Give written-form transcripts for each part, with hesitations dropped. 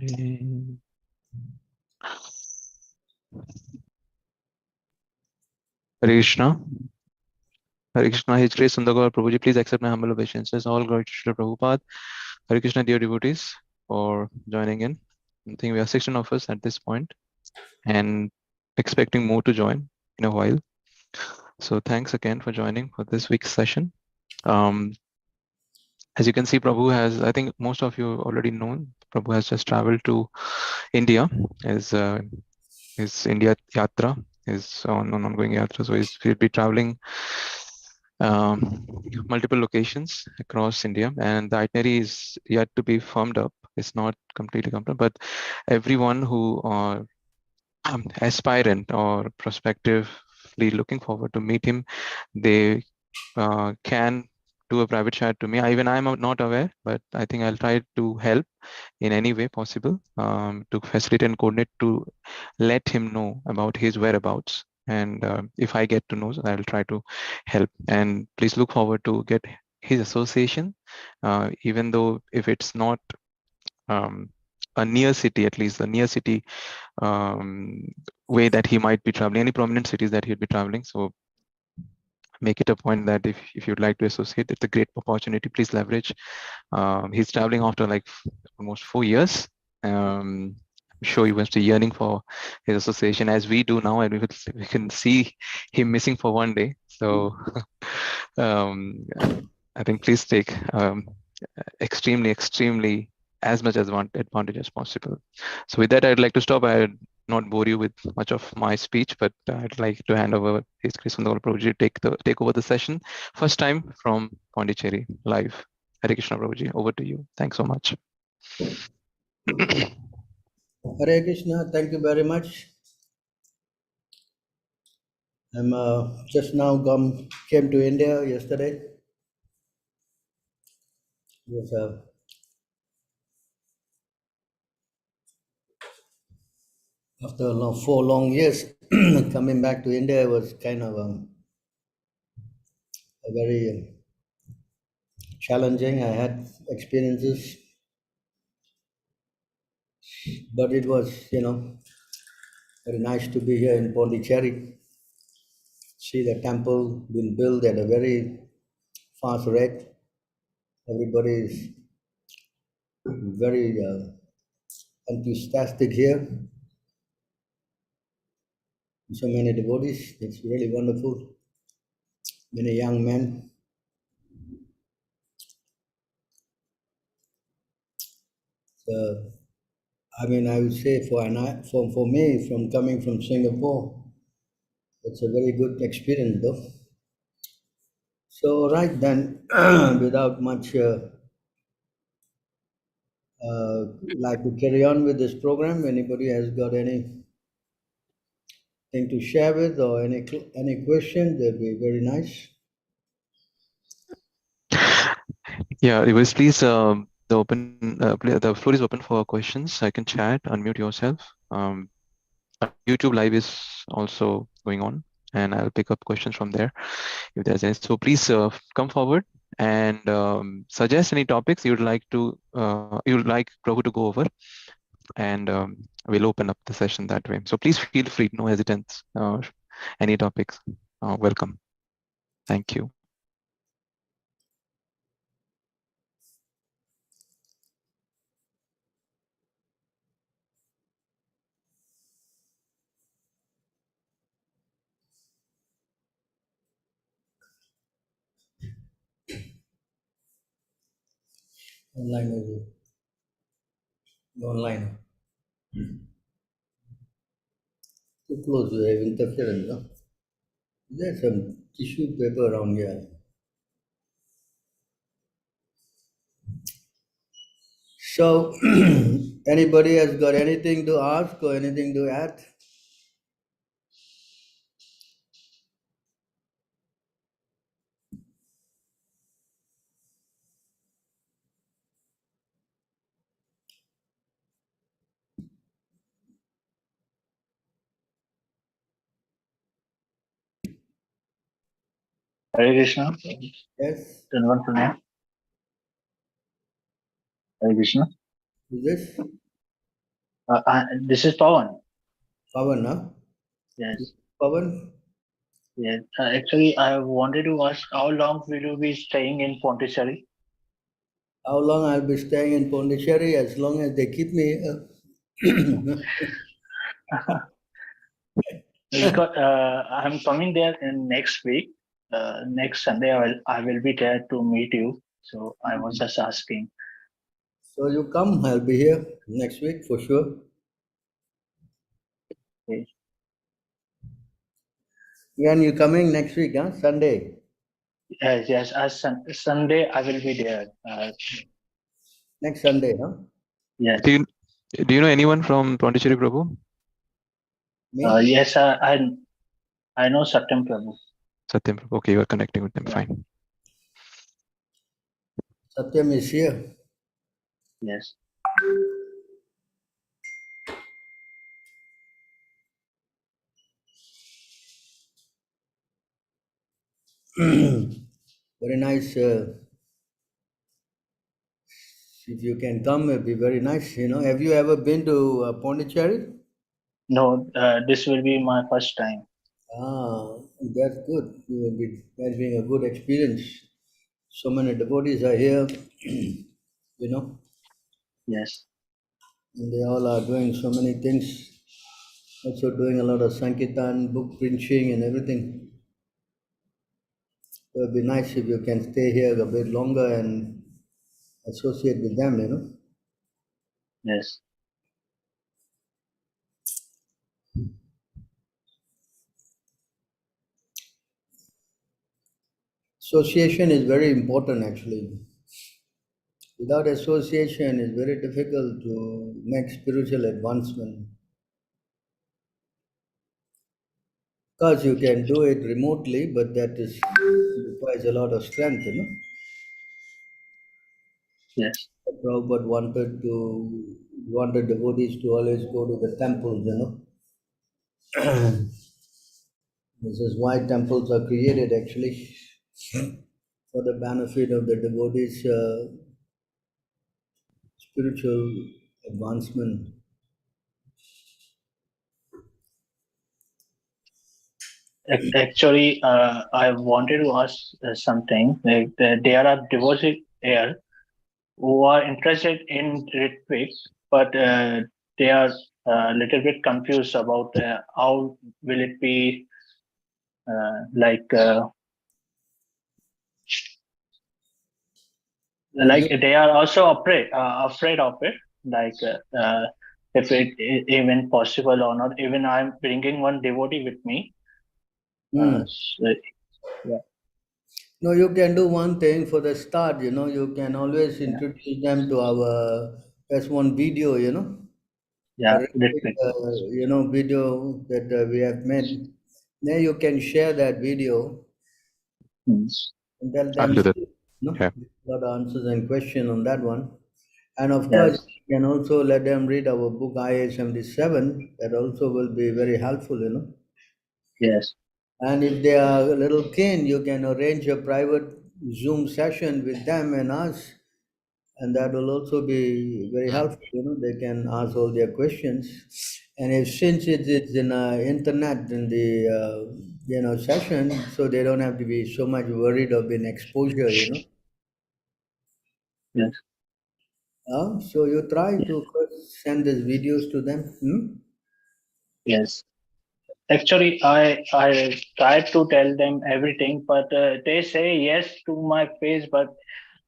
Hare Krishna. Hare Krishna, His Grace Sundar Gopal Prabhu, please accept my humble obeisances. All glory to Srila Prabhupada. Hare Krishna, dear devotees, for joining in. I think we are 16 of us at this point and expecting more to join in a while. So thanks again for joining for this week's session. As you can see, Prabhu has, I think most of you already know, Prabhu has just traveled to India. His India Yatra is on ongoing Yatra. So he'll be traveling multiple locations across India, and the itinerary is yet to be firmed up. It's not completely confirmed, but everyone who are aspirant or prospectively looking forward to meet him, they can do a private chat to me. Even I'm not aware, but I think I'll try to help in any way possible to facilitate and coordinate to let him know about his whereabouts. And if I get to know, I'll try to help. And please look forward to get his association, even though if it's not a near city, at least the near city way that he might be traveling, any prominent cities that he'll be traveling. So make it a point that if you'd like to associate, it's a great opportunity. Please leverage. He's traveling after like almost 4 years. I'm sure he must be yearning for his association as we do now, and we can see him missing for one day. So um, I think please take extremely as much advantage as possible. So with that, I'd like to stop. I'd not bore you with much of my speech, but I'd like to hand over His Grace Sundar Gopal Prabhu to take over the session. First time from Pondicherry, live. Hare Krishna Prabhuji, over to you. Thanks so much. Hare Krishna, thank you very much. I'm just now came to India yesterday. It was after 4 long years coming back to India was kind of a very challenging. I had experiences, but it was very nice to be here in Pondicherry. See the temple been built at a very fast rate. Everybody is very enthusiastic here. So many devotees. It's really wonderful. Many young men. I mean, I would say for me, from coming from Singapore, it's a very good experience, though. So right then, without much like to carry on with this program, anybody has got anything to share with or any question, that'd be very nice. Yeah, Rivers, please. The floor is open for questions. I can chat, unmute yourself. YouTube live is also going on, and I'll pick up questions from there if there's any. So please come forward and suggest any topics you'd like Prabhu to go over, and we'll open up the session that way. So please feel free, no hesitance. Any topics, welcome. Thank you. Online. Too close, you have interference, no? There's some tissue paper around here. So, anybody has got anything to ask or anything to add? Hare Krishna. Yes. Turn one for me. Hare Krishna. Is this? This is Pawan. Pavan, huh? Yes. Pavan, Yes. Actually, I wanted to ask how long will you be staying in Pondicherry? how long I'll be staying in Pondicherry? As long as they keep me. Because I'm coming there in next week. Next Sunday, I will be there to meet you. So I was just asking. So you come, I'll be here next week for sure. Okay. When you coming next week, huh? Sunday. Yes, yes. Sunday, I will be there. Next Sunday, huh? Yes. Do you do you know anyone from Pondicherry, Prabhu? Me? Yes. I know Satyam Prabhu. Satyam Prabhu. Okay, you are connecting with them. Yeah. Fine. Satyam is here. Yes. Very nice. If you can come, it'd be very nice. Have you ever been to Pondicherry? No, this will be my first time. Ah, that's good. You will be having a good experience. So many devotees are here, you know, Yes. and they all are doing so many things. Also doing a lot of sankirtan, book preaching, and everything. So it'd be nice if you can stay here a bit longer and associate with them. Yes. Association is very important, actually. Without association, it's very difficult to make spiritual advancement. Of course, you can do it remotely, but that is requires a lot of strength. Yes. Prabhupada wanted devotees to always go to the temples. This is why temples are created actually for the benefit of the devotees' spiritual advancement. Actually, I wanted to ask something. Like there are devotees here who are interested in retreat, but they are a little bit confused about how will it be Will like you? they are also afraid of it, like if even possible or not. Even I'm bringing one devotee with me. Hmm. So, yeah, No, you can do one thing for the start. You can always yeah, introduce them to our S1 video. A yeah, recorded, retreat. video that we have made. Then you can share that video Hmm. and tell I'll them, do that. Yeah. a lot of answers and question on that one. And of course, Yes, you can also let them read our book IA 77. That also will be very helpful. yes, And if they are a little keen, you can arrange a private Zoom session with them and us, and that will also be very helpful. They can ask all their questions. And if since it's in internet in the session, so they don't have to be so much worried of being exposure. yes, So you try to first send these videos to them. Hmm? yes. Actually, I tried to tell them everything, but they say yes to my face, but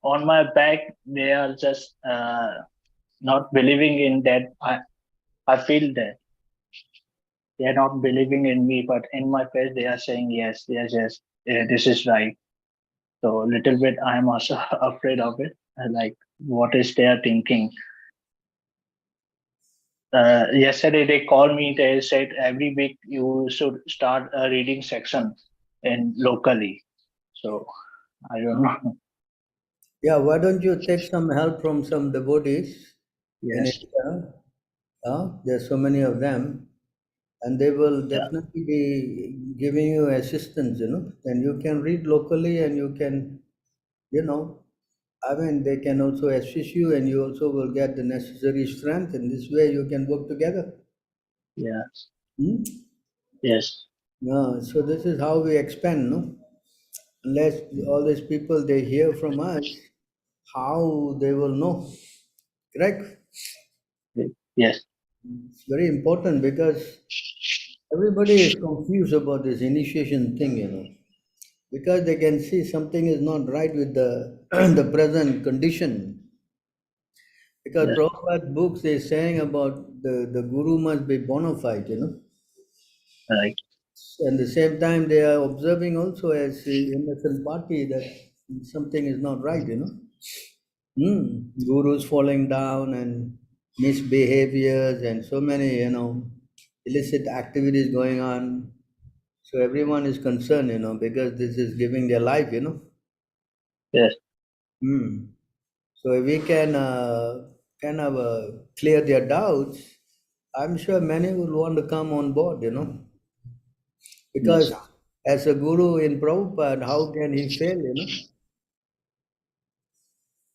on my back they are just not believing in that. I feel that they are not believing in me, but in my face they are saying yes, yes, yes, this is right. So little bit I am also afraid of it. Like what is their thinking? Yesterday they called me. They said every week you should start a reading section in locally. So I don't know. Yeah, why don't you take some help from some devotees in Yes. India? There's so many of them, and they will Yeah. definitely be giving you assistance. Then you can read locally, and you can, you know, I mean, they can also assist you, and you also will get the necessary strength. And this way, you can work together. Yeah. Hmm? Yes. So this is how we expand, no? Unless all these people they hear from us, how they will know? Correct? Yes. It's very important because everybody is confused about this initiation thing, because they can see something is not right with the the present condition. Because Yes. Prabhupada books is saying about the guru must be bona fide. Right. And the same time they are observing also as the innocent party that something is not right. Gurus falling down and misbehaviors and so many, illicit activities going on. So everyone is concerned, because this is giving their life. Yes. Hmm. So if we can kind of clear their doubts, I'm sure many will want to come on board. Yes. Because as a guru in Prabhupada, how can he fail?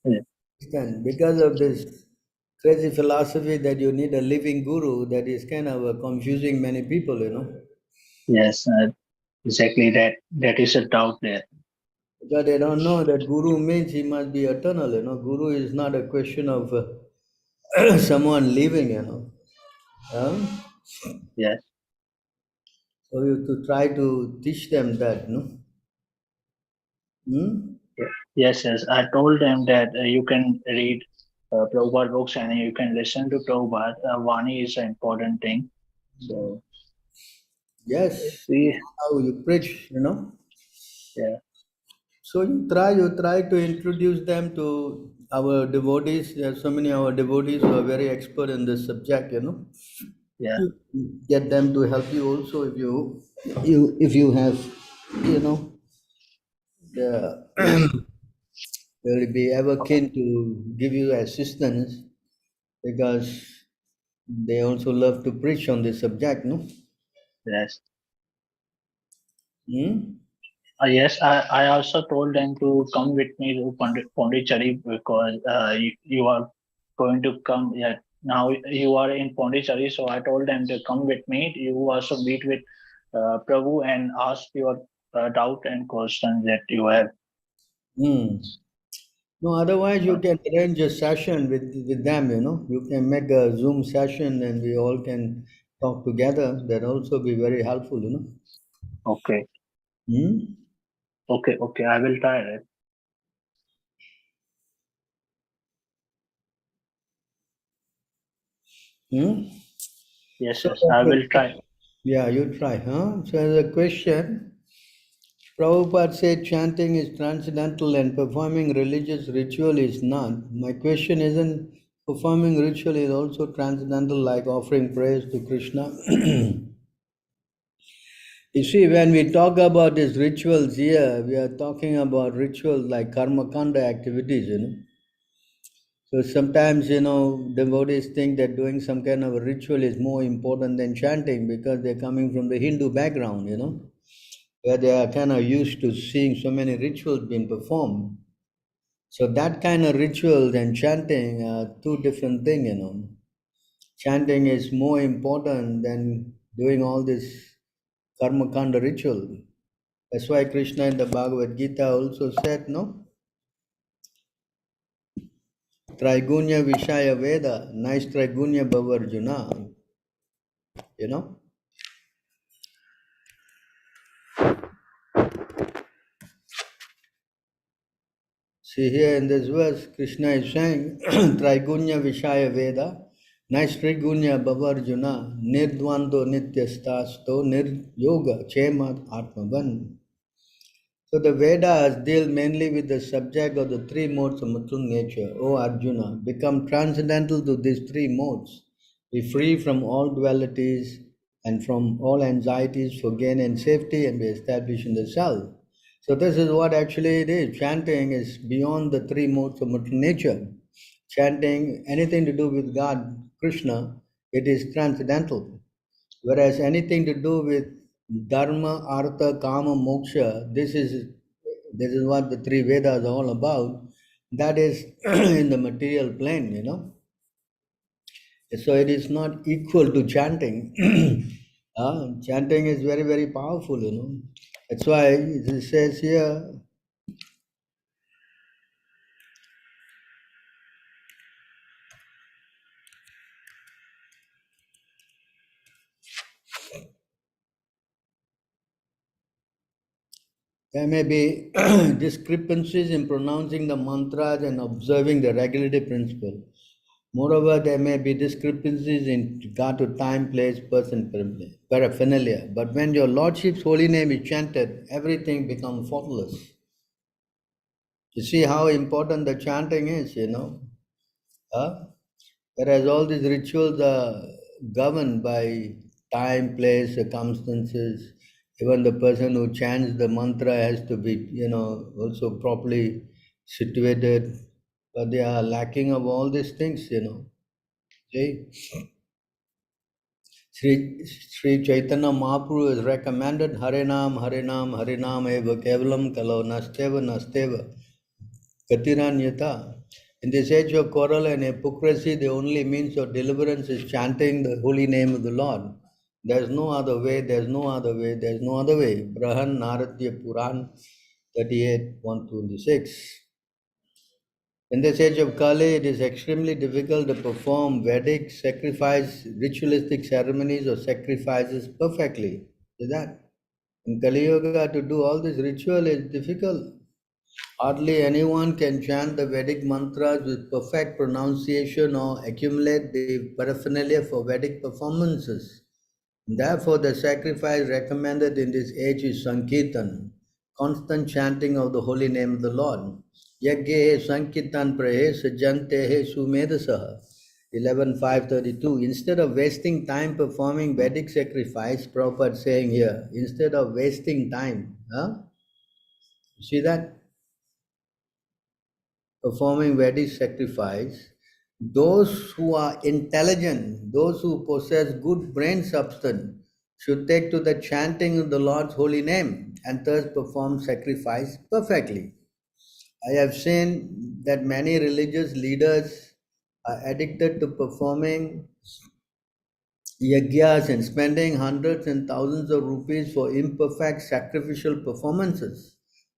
Yes. Because of this crazy philosophy that you need a living guru, that is kind of confusing many people. Yes. Exactly. That is a doubt there. Because they don't know that guru means he must be eternal. Guru is not a question of someone living. Huh? Yes. So you to try to teach them that, no? Hmm? Yes. Yes. I told them that you can read Prabhupada books and you can listen to Prabhupada. Vani is an important thing. So Yes, this we. is how you preach. Yeah. So you try to introduce them to our devotees. There are so many our devotees who are very expert in this subject. Yeah. You get them to help you also if you have, you know, the they will be ever keen to give you assistance because they also love to preach on this subject, no? Yes. Hmm? Yes, I also told them to come with me to Pondicherry because you are going to come. Yeah, now you are in Pondicherry, so I told them to come with me. You also meet with Prabhu and ask your doubt and questions that you have. Hmm. No, otherwise you can arrange a session with them. You can make a Zoom session and we all can talk together. That also be very helpful. Okay, Hmm? okay. I will try it. Hmm? Yes, So, yes, I will try. yeah, you try, huh? So, as a question, Prabhupada said chanting is transcendental and performing religious ritual is not. My question isn't performing ritual is also transcendental, like offering praise to Krishna. You see, when we talk about these rituals here, we are talking about rituals like karma kanda activities. So sometimes, devotees think that doing some kind of a ritual is more important than chanting because they're coming from the Hindu background, where they are kind of used to seeing so many rituals being performed. So that kind of rituals and chanting are two different things. Chanting is more important than doing all this karma kanda ritual. That's why Krishna in the Bhagavad Gita also said, no, Traigunya Vishaya Veda, nice Traigunya Bhavarjuna, you know. See here in this verse, Krishna is saying, Traigunya Vishaya Veda, nice Trigunya Bhavarjuna, Nirdvando Nityastasto, Nir Yoga, Chema Atmavan. So the Vedas deal mainly with the subject of the three modes of material nature. O Arjuna, become transcendental to these three modes. Be free from all dualities and from all anxieties for gain and safety and be established in the self. So this is what actually it is. Chanting is beyond the three modes of material nature. Chanting anything to do with God, Krishna, it is transcendental. Whereas anything to do with dharma, artha, kama, moksha, this is what the three Vedas are all about. that is in the material plane, So it is not equal to chanting. Chanting is very, very powerful. That's why it says here, there may be discrepancies in pronouncing the mantras and observing the regulative principle. Moreover, there may be discrepancies in regard to time, place, person, paraphernalia. But when your Lordship's holy name is chanted, everything becomes faultless. You see how important the chanting is. Huh? Whereas all these rituals are governed by time, place, circumstances. Even the person who chants the mantra has to be, also properly situated. But they are lacking of all these things. See? Sri Chaitanya Mahaprabhu has recommended Harinam, Harinam, Harinam eva kevalam kalo nasteva nasteva katiranyata. In this age of quarrel and hypocrisy, the only means of deliverance is chanting the holy name of the Lord. There's no other way, there's no other way, there's no other way. Brahan Naradya Puran 38 126. In this age of Kali, it is extremely difficult to perform Vedic sacrifice, ritualistic ceremonies or sacrifices perfectly. Is that? In Kali Yuga, to do all this ritual is difficult. Hardly anyone can chant the Vedic mantras with perfect pronunciation or accumulate the paraphernalia for Vedic performances. Therefore, the sacrifice recommended in this age is Sankirtan, constant chanting of the holy name of the Lord. Yagye Sankirtan Prahe Sajantehe Sumedasaha. 11.532. Instead of wasting time performing Vedic sacrifice, Prabhupada saying here, instead of wasting time, see that? Performing Vedic sacrifice, those who are intelligent, those who possess good brain substance, should take to the chanting of the Lord's holy name and thus perform sacrifice perfectly. I have seen that many religious leaders are addicted to performing yagyas and spending hundreds and thousands of rupees for imperfect sacrificial performances.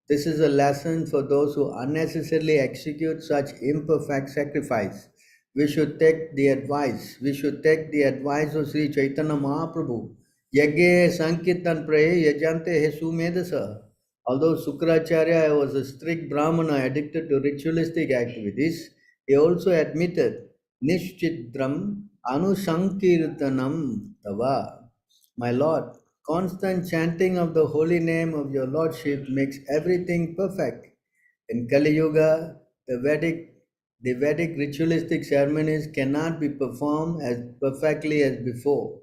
This is a lesson for those who unnecessarily execute such imperfect sacrifice. We should take the advice. We should take the advice of Sri Chaitanya Mahaprabhu. Yagye Sankirtan Praye Yajante Hesumedasa. Although Sukracharya was a strict Brahmana addicted to ritualistic activities, he also admitted Nishchidram Anusankirtanam Tava. My Lord, constant chanting of the holy name of your Lordship makes everything perfect. In Kali Yuga, the Vedic ritualistic ceremonies cannot be performed as perfectly as before.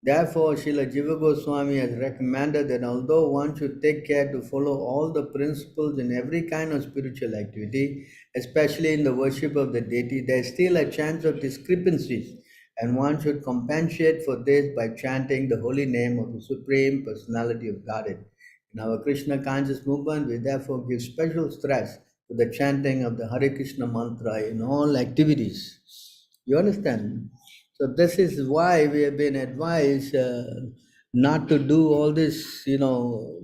Therefore, Srila Jiva Goswami has recommended that although one should take care to follow all the principles in every kind of spiritual activity, especially in the worship of the deity, there is still a chance of discrepancies, and one should compensate for this by chanting the holy name of the Supreme Personality of Godhead. In our Krishna conscious movement, we therefore give special stress to the chanting of the Hare Krishna mantra in all activities. You understand? So this is why we have been advised not to do all this,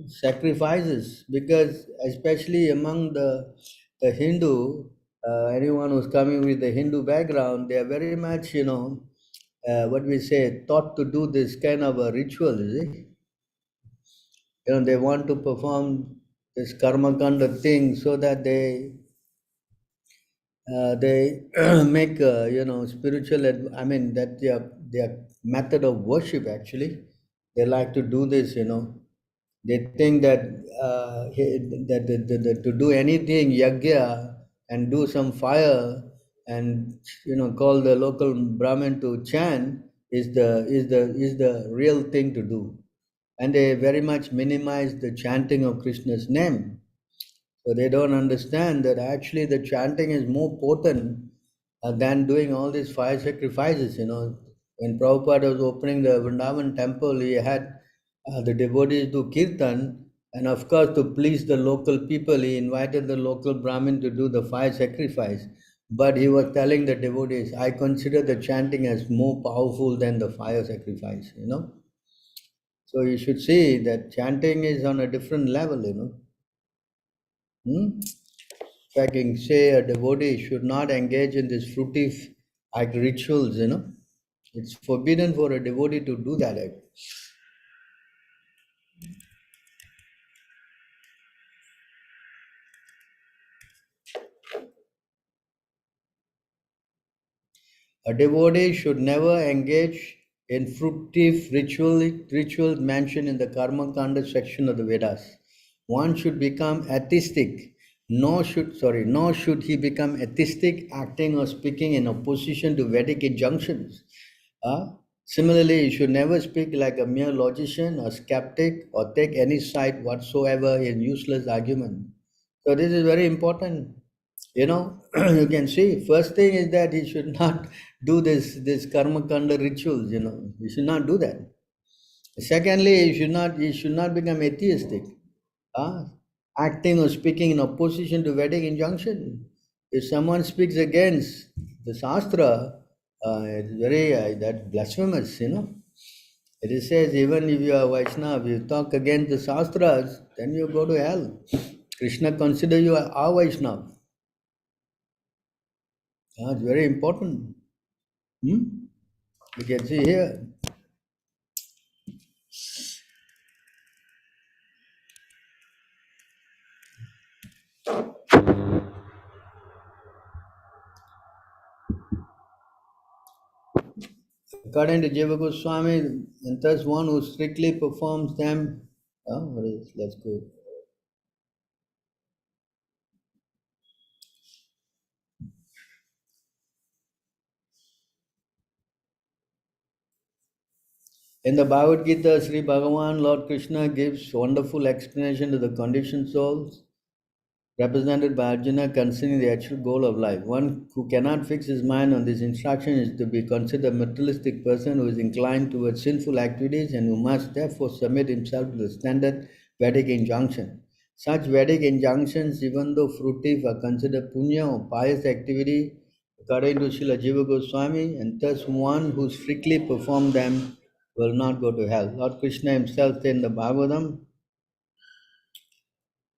sacrifices, because especially among the Hindu, anyone who's coming with a Hindu background, they are very much, what we say, taught to do this kind of a ritual, is it? They want to perform this karma kanda thing so that they make spiritual. I mean that their method of worship actually. They like to do this. They think that to do anything yagya and do some fire and call the local Brahmin to chant is the real thing to do, and they very much minimize the chanting of Krishna's name. So they don't understand that actually the chanting is more potent than doing all these fire sacrifices. When Prabhupada was opening the Vrindavan temple, he had the devotees do kirtan, And of course, to please the local people, he invited the local Brahmin to do the fire sacrifice. But he was telling the devotees, I consider the chanting as more powerful than the fire sacrifice, you know. So you should see that chanting is on a different level, you know. Hmm? In fact, you can say a devotee should not engage in these fruitive act rituals, you know. It's forbidden for a devotee to do that act. A devotee should never engage in fruitive rituals mentioned in the Karma Kanda section of the Vedas. One should become atheistic, nor should he become atheistic, acting or speaking in opposition to Vedic injunctions. Similarly, he should never speak like a mere logician or skeptic or take any side whatsoever in useless argument. So this is very important. You know, you can see first thing is that he should not do this karma kanda rituals. You know, he should not do that. Secondly, he should not become atheistic, uh, acting or speaking in opposition to Vedic injunction. If someone speaks against the Shastra, it's very that blasphemous, you know. It says even if you are Vaishnava, you talk against the Shastras, then you go to hell. Krishna consider you a Vaishnava. It's very important. Hmm? You can see here. According to Jiva Goswami, and thus one who strictly performs them. What is, let's go. In the Bhagavad Gita, Sri Bhagavan, Lord Krishna, gives wonderful explanation to the conditioned souls represented by Arjuna concerning the actual goal of life. One who cannot fix his mind on this instruction is to be considered a materialistic person who is inclined towards sinful activities and who must therefore submit himself to the standard Vedic injunction. Such Vedic injunctions, even though fruitive, are considered punya or pious activity according to Srila Jiva Goswami, and thus one who strictly performs them will not go to hell. Lord Krishna himself said in the Bhagavatam,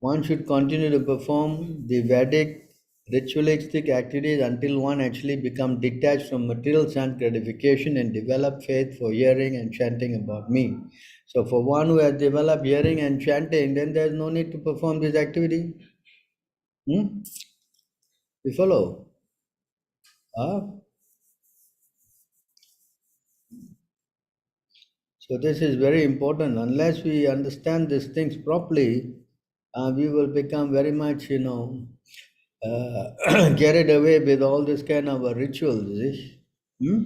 one should continue to perform the Vedic ritualistic activities until one actually becomes detached from material sense gratification and develop faith for hearing and chanting about me. So, for one who has developed hearing and chanting, then there is no need to perform this activity. Hmm? You follow? Ah? So, this is very important. Unless we understand these things properly, we will become very much, carried away with all this kind of rituals. Hmm?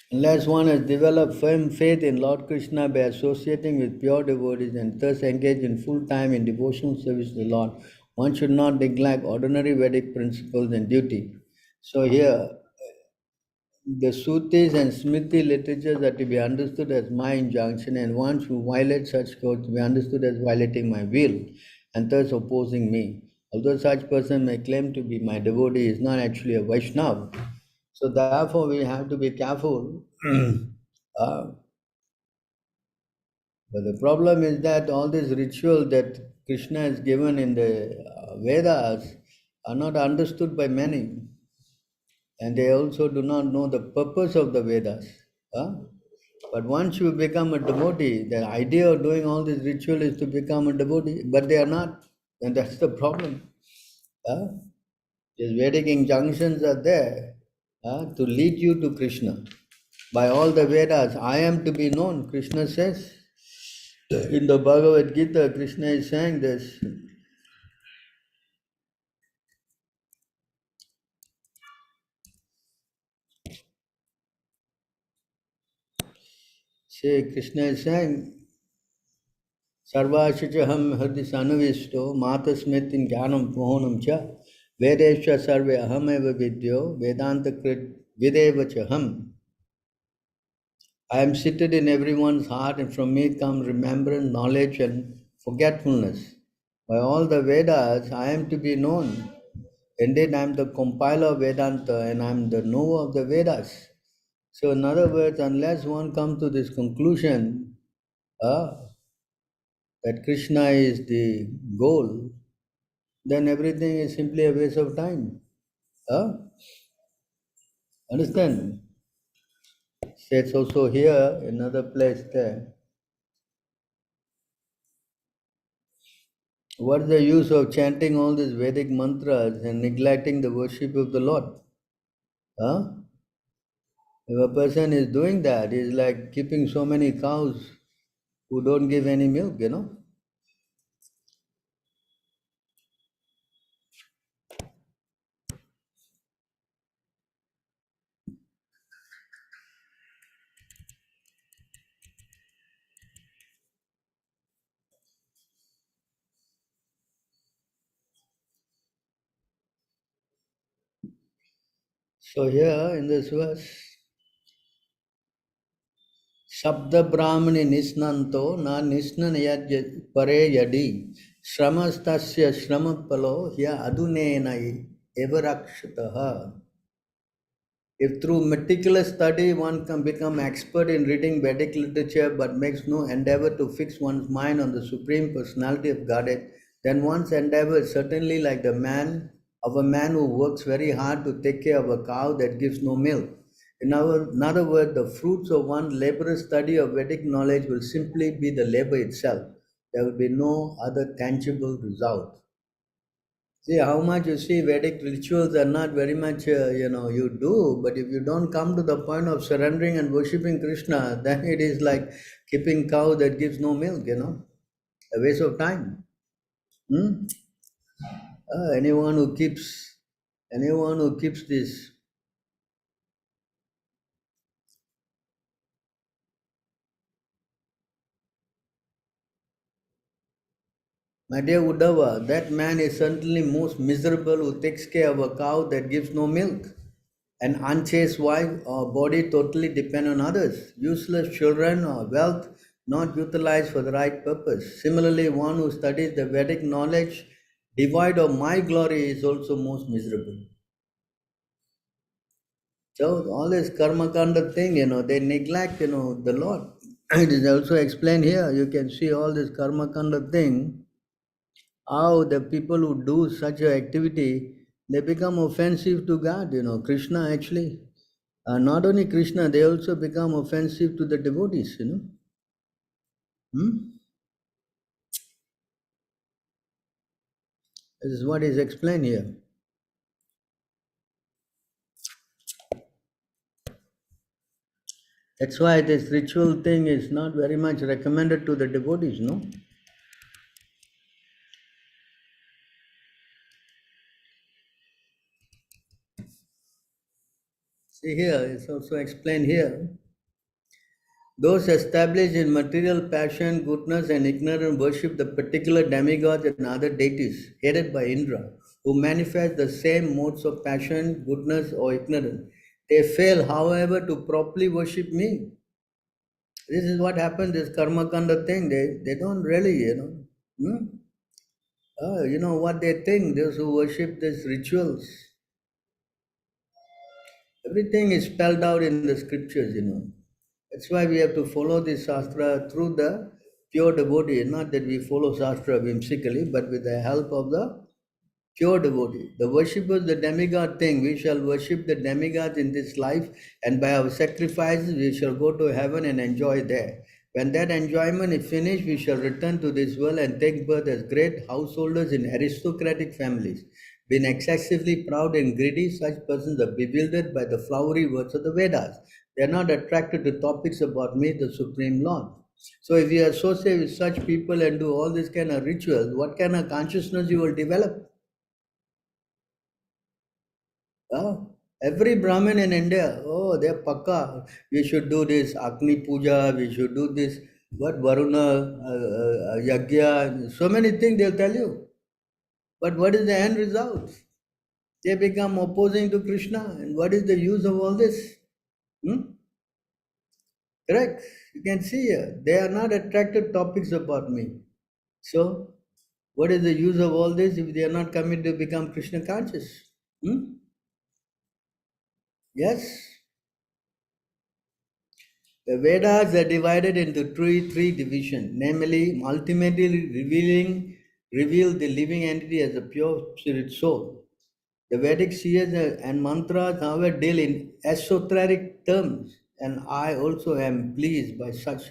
Unless one has developed firm faith in Lord Krishna by associating with pure devotees and thus engaged in full time in devotional service to the Lord, one should not neglect ordinary Vedic principles and duty. So here, the Suttis and Smriti literatures are to be understood as my injunction, and one who violates such codes to be understood as violating my will and thus opposing me. Although such person may claim to be my devotee, he is not actually a Vaishnava. So therefore, we have to be careful. uh, but the problem is that all these rituals that Krishna has given in the Vedas are not understood by many, and they also do not know the purpose of the Vedas. huh? But once you become a devotee, the idea of doing all this ritual is to become a devotee, but they are not, and that's the problem. huh? These Vedic injunctions are there to lead you to Krishna. By all the Vedas, I am to be known, Krishna says. In the Bhagavad Gita, Krishna is saying this. See, Krishna is saying, Sarvashachaham hridhi sanavisto matasmitin jnanam pohonam cha vedesha sarve ahameva vidyo vedanta krit videvachaham. I am seated in everyone's heart, and from me come remembrance, knowledge, and forgetfulness. By all the Vedas, I am to be known. Indeed, I am the compiler of Vedanta, and I am the knower of the Vedas. So, in other words, unless one comes to this conclusion that Krishna is the goal, then everything is simply a waste of time. Understand? It's also here, another place there. What is the use of chanting all these Vedic mantras and neglecting the worship of the Lord? Huh? If a person is doing that, he's like keeping so many cows who don't give any milk. So here in this verse, Sabda Brahmani Nisnanto na Nisnanayad Pare Yadi Shramastasya Shramapalo Hya Adunena Evarakshataha. If through meticulous study one can become expert in reading Vedic literature but makes no endeavor to fix one's mind on the Supreme Personality of Godhead, then one's endeavor is certainly like the man of a man who works very hard to take care of a cow that gives no milk. In other words, the fruits of one's laborious study of Vedic knowledge will simply be the labor itself. There will be no other tangible result. See how much you see Vedic rituals are not very much, you do, but if you don't come to the point of surrendering and worshipping Krishna, then it is like keeping cow that gives no milk, a waste of time. Hmm? Anyone who keeps this. My dear Uddhava, that man is certainly most miserable who takes care of a cow that gives no milk. An unchaste wife or body totally depend on others, useless children or wealth not utilized for the right purpose. Similarly, one who studies the Vedic knowledge devoid of my glory is also most miserable. So all this karma kanda thing, they neglect, the Lord. It is also explained here. You can see all this karma kanda thing, how the people who do such an activity, they become offensive to God, Krishna actually. Not only Krishna, they also become offensive to the devotees. Hmm? This is what is explained here. That's why this ritual thing is not very much recommended to the devotees. See here, it's also explained here. Those established in material passion, goodness, and ignorance worship the particular demigods and other deities headed by Indra, who manifest the same modes of passion, goodness, or ignorance. They fail, however, to properly worship me. This is what happens, this karma kanda thing. They don't really. Hmm? What they think, those who worship these rituals. Everything is spelled out in the scriptures. That's why we have to follow the Shastra through the pure devotee, not that we follow Shastra whimsically, but with the help of the pure devotee. The worshippers, the demigod thing, we shall worship the demigods in this life, and by our sacrifices, we shall go to heaven and enjoy there. When that enjoyment is finished, we shall return to this world and take birth as great householders in aristocratic families. Being excessively proud and greedy, such persons are bewildered by the flowery words of the Vedas. They are not attracted to topics about me, the Supreme Lord. So, if you associate with such people and do all this kind of rituals, what kind of consciousness you will develop? Every Brahmin in India, they're pakka. We should do this Agni Puja, we should do this what Varuna, Yagya, so many things they'll tell you. But what is the end result? They become opposing to Krishna. And what is the use of all this? Hmm? Correct. You can see here, they are not attractive topics about me. So, what is the use of all this if they are not coming to become Krishna conscious? Hmm? Yes. The Vedas are divided into three divisions, namely ultimately reveal the living entity as a pure spirit soul. The Vedic seers and mantras, however, deal in esoteric terms, and I also am pleased by such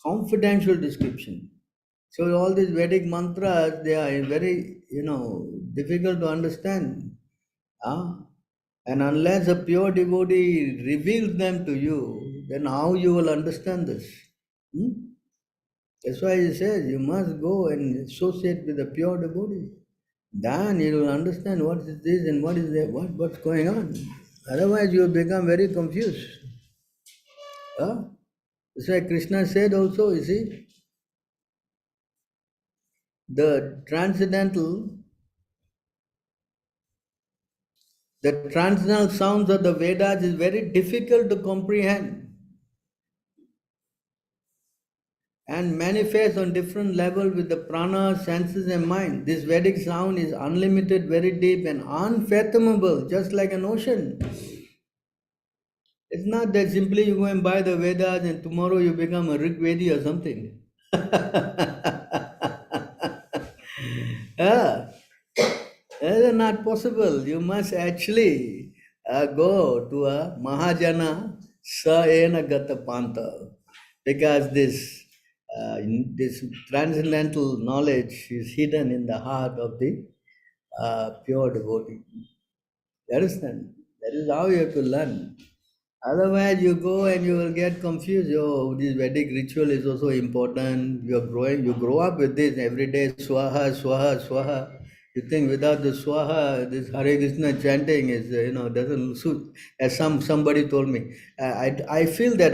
confidential description. So all these Vedic mantras, they are very, difficult to understand. Ah, and unless a pure devotee reveals them to you, then how you will understand this? Hmm? That's why he says you must go and associate with a pure devotee. Then you will understand what is this and what is that, what's going on. Otherwise, you will become very confused. Huh? That's why Krishna said also, you see, the transcendental sounds of the Vedas is very difficult to comprehend and manifest on different levels with the prana, senses, and mind. This Vedic sound is unlimited, very deep, and unfathomable, just like an ocean. It's not that simply you go and buy the Vedas and tomorrow you become a Rig Vedi or something. Ah, that is not possible. You must actually go to a Mahajana Saena Gata Panta because this transcendental knowledge is hidden in the heart of the pure devotee. You understand? That is how you have to learn. Otherwise, you go and you will get confused. Oh, this Vedic ritual is also important. You grow up with this every day, swaha, swaha, swaha. You think without the swaha, this Hare Krishna chanting is, doesn't suit. As somebody told me, I feel that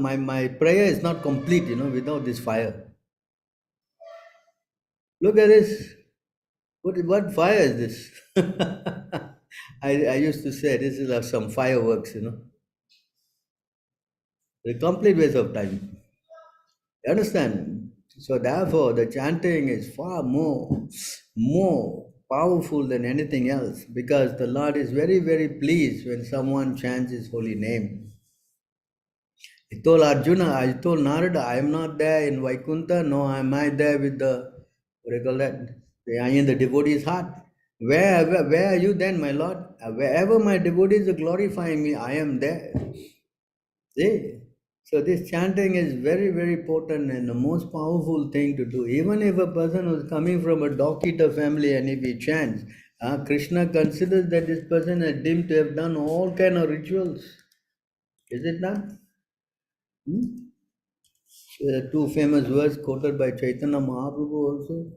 my prayer is not complete, without this fire. Look at this. What fire is this? I used to say this is like some fireworks. A complete waste of time. You understand? So therefore, the chanting is far more powerful than anything else because the Lord is very, very pleased when someone chants His holy name. He told Arjuna, I told Narada, I am not there in Vaikuntha, no, am I there with what do you call that? I am in the devotee's heart. Where are you then, my Lord? Wherever my devotees are glorifying me, I am there. See? So this chanting is very, very potent and the most powerful thing to do. Even if a person who's coming from a dog eater family and if he chants, Krishna considers that this person is deemed to have done all kind of rituals. Is it not? Hmm? Two famous words quoted by Chaitanya Mahaprabhu also.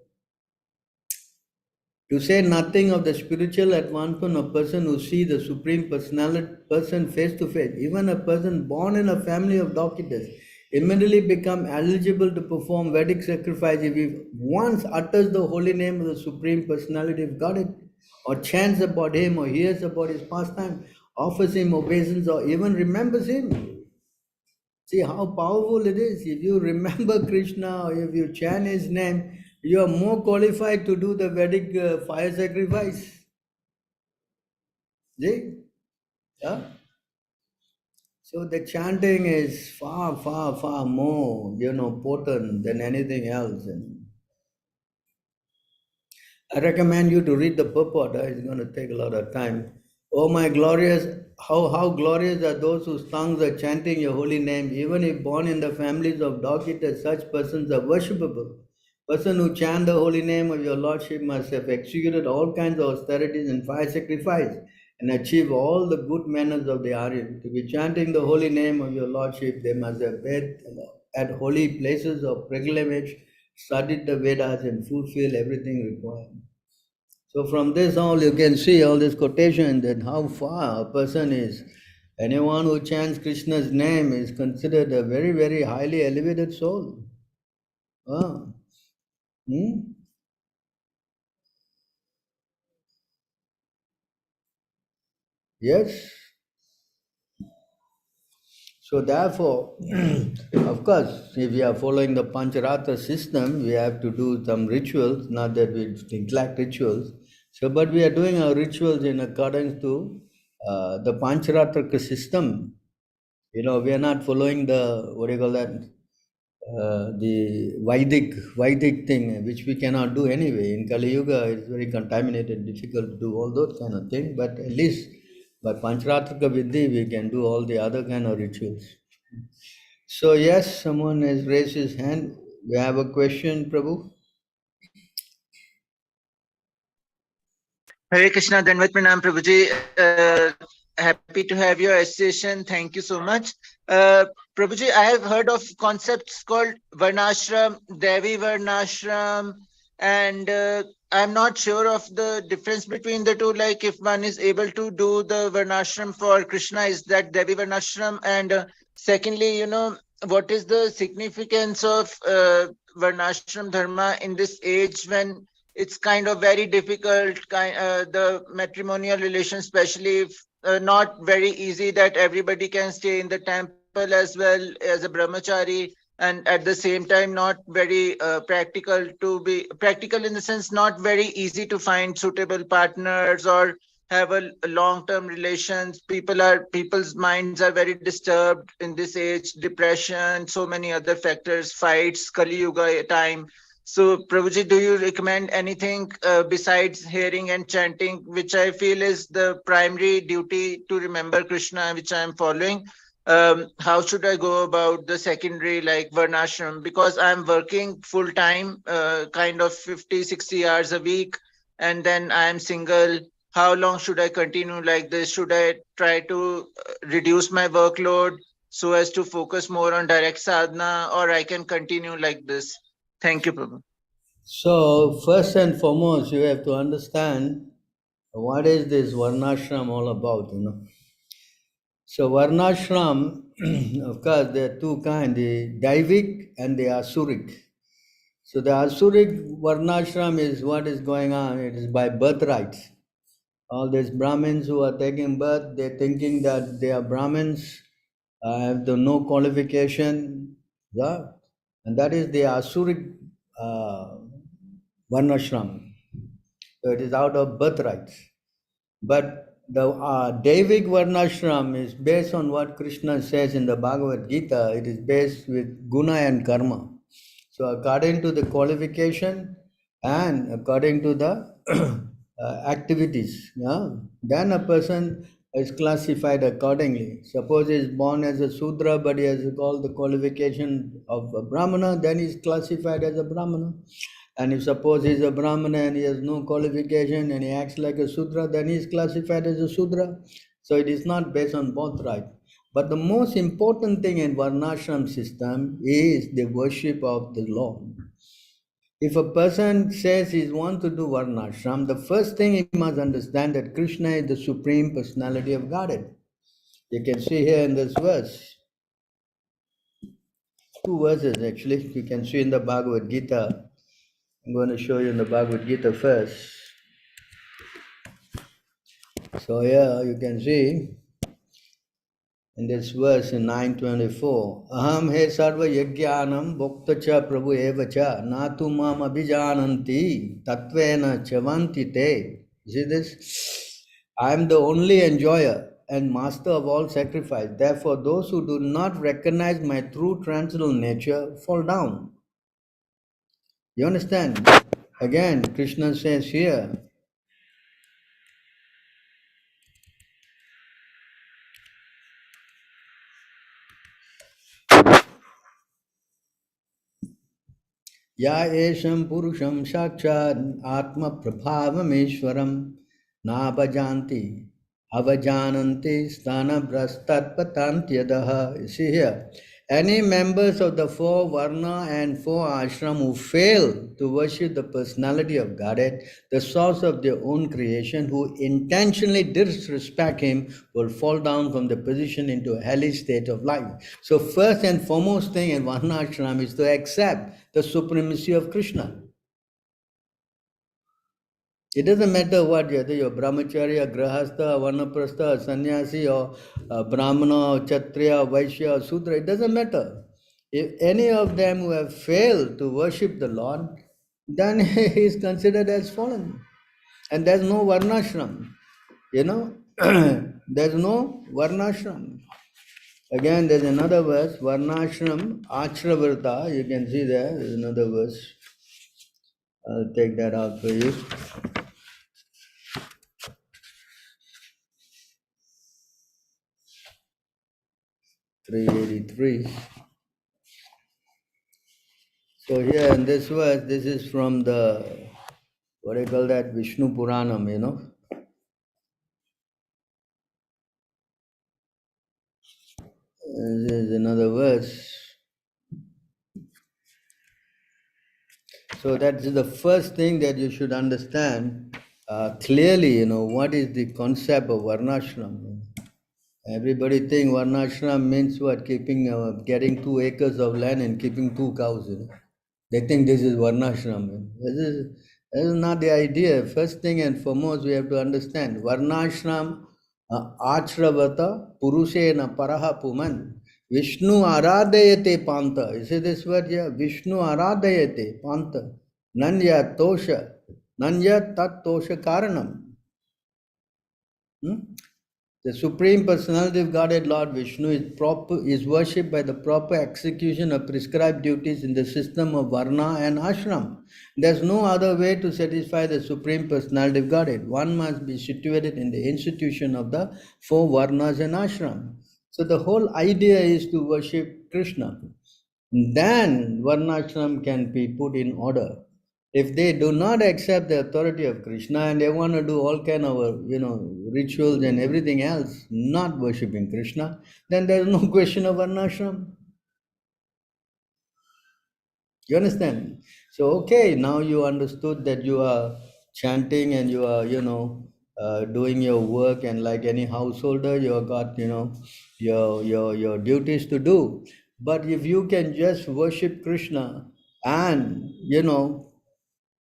To say nothing of the spiritual advancement of a person who sees the Supreme Personality person face to face, even a person born in a family of dog-eaters, immediately become eligible to perform Vedic sacrifice if he once utters the holy name of the Supreme Personality of Godhead, or chants about him, or hears about his pastime, offers him obeisance, or even remembers him. See how powerful it is. If you remember Krishna or if you chant his name, you are more qualified to do the Vedic fire sacrifice. See? Yeah? So the chanting is far, far, far more, potent than anything else. And I recommend you to read the purport. It's going to take a lot of time. Oh my glorious, how glorious are those whose tongues are chanting your holy name, even if born in the families of dog eaters, such persons are worshipable. Person who chant the holy name of your Lordship must have executed all kinds of austerities and fire sacrifice and achieve all the good manners of the Aryan. To be chanting the holy name of your Lordship, they must have been at holy places of pilgrimage, studied the Vedas, and fulfilled everything required. So from this all you can see all this quotation that how far a person is. Anyone who chants Krishna's name is considered a very, very highly elevated soul. Ah. Hmm? Yes. So therefore, of course, if we are following the Pancharatra system, we have to do some rituals, not that we neglect rituals. So, but we are doing our rituals in accordance to the Pancharatra system. You know, we are not following the, what do you call that, the Vedic thing, which we cannot do anyway. In Kali Yuga, it's very contaminated, difficult to do all those kind of things. But at least by Pancharatrika Vidhi, we can do all the other kind of rituals. So yes, someone has raised his hand. We have a question, Prabhu. Hare Krishna, Dandavat Pranam Prabhuji. Happy to have your association. Thank you so much. Prabhuji, I have heard of concepts called Varnashram, Devi Varnashram, and I'm not sure of the difference between the two. Like, if one is able to do the Varnashram for Krishna, is that Devi Varnashram? And secondly, what is the significance of Varnashram Dharma in this age when it's kind of very difficult, the matrimonial relation, especially if not very easy that everybody can stay in the temple as well as a brahmachari, and at the same time not very practical to be practical in the sense not very easy to find suitable partners or have a long-term relations. People's minds are very disturbed in this age, depression, so many other factors, fights, Kali Yuga time. So, Prabhuji, do you recommend anything besides hearing and chanting, which I feel is the primary duty to remember Krishna, which I am following? How should I go about the secondary, like Varnashram? Because I'm working full time, kind of 50, 60 hours a week, and then I'm single. How long should I continue like this? Should I try to reduce my workload so as to focus more on direct sadhana, or I can continue like this? Thank you, Prabhu. So first and foremost, you have to understand what is this Varnashram all about, you know. So Varnashram, of course, there are two kinds, the Daivik and the Asuric. So the Asuric Varnashram is what is going on, it is by birthright. All these Brahmins who are taking birth, they're thinking that they are Brahmins, have the no qualification, yeah? And that is the Asuric uh, Varnashram. So it is out of birthright. But the Devic Varnashram is based on what Krishna says in the Bhagavad Gita. It is based with guna and karma. So according to the qualification and according to the activities, yeah, then a person is classified accordingly. Suppose he is born as a Sudra, but he has all the qualification of a Brahmana, then he is classified as a Brahmana. And if suppose he is a Brahmana and he has no qualification and he acts like a Sudra, then he is classified as a Sudra. So it is not based on birthright. But the most important thing in Varnashram system is the worship of the Lord. If a person says he wants to do Varnashram, the first thing he must understand that Krishna is the Supreme Personality of Godhead. You can see here in this verse, two verses actually, you can see in the Bhagavad Gita. I'm going to show you in the Bhagavad Gita first. So here you can see in this verse in 924, Aham he sarva yajnanam bhokta cha prabhu eva cha natu mam abhijananti tatvena chavanti te. See this? I am the only enjoyer and master of all sacrifice. Therefore, those who do not recognize my true transcendental nature fall down. You understand? Again, Krishna says here, या एषं पुरुषं साक्षात् आत्मप्रभावमेश्वरं नाभजान्ति अवजानन्ति स्थानभ्रष्टत्पतान्त्यदः. You see here, Any members of the four Varna and four ashram who fail to worship the personality of Godhead, the source of their own creation, who intentionally disrespect Him, will fall down from the position into a hellish state of life. So, first and foremost thing in Varna ashram is to accept the supremacy of Krishna. It doesn't matter what whether you're brahmacharya, grahastha, vanaprastha, sannyasi, or brahmana, or kshatriya, vaishya, or sudra. It doesn't matter. If any of them who have failed to worship the Lord, then he is considered as fallen. And there's no varnashram. You know, there's no varnashram. Again, there's another verse, varnashram, achravarta. You can see there's another verse. I'll take that out for you. 383. So here in this verse, this is from the, what do you call that, Vishnu Puranam, you know. This is another verse. So that's the first thing that you should understand clearly, you know, what is the concept of Varnashram. Everybody think Varnashram means what? Keeping, getting 2 acres of land and keeping 2 cows, you know. They think this is Varnashram. This is not the idea. First thing and foremost, we have to understand Varnashram Achravata Purushena Paraha Puman Vishnu Aradayate Panta. You see this word here? Vishnu Aradayate Panta. Nanya Tosha. Nanya Tat Tosha Karanam. The Supreme Personality of Godhead Lord Vishnu is worshipped by the proper execution of prescribed duties in the system of Varna and Ashram. There's no other way to satisfy the Supreme Personality of Godhead. One must be situated in the institution of the 4 Varnas and Ashram. So the whole idea is to worship Krishna. Then Varnashram can be put in order. If they do not accept the authority of Krishna and they want to do all kind of rituals and everything else, not worshipping Krishna, then there is no question of varnashram. You understand? So okay, now you understood that you are chanting and you are doing your work, and like any householder, you have got your duties to do. But if you can just worship Krishna and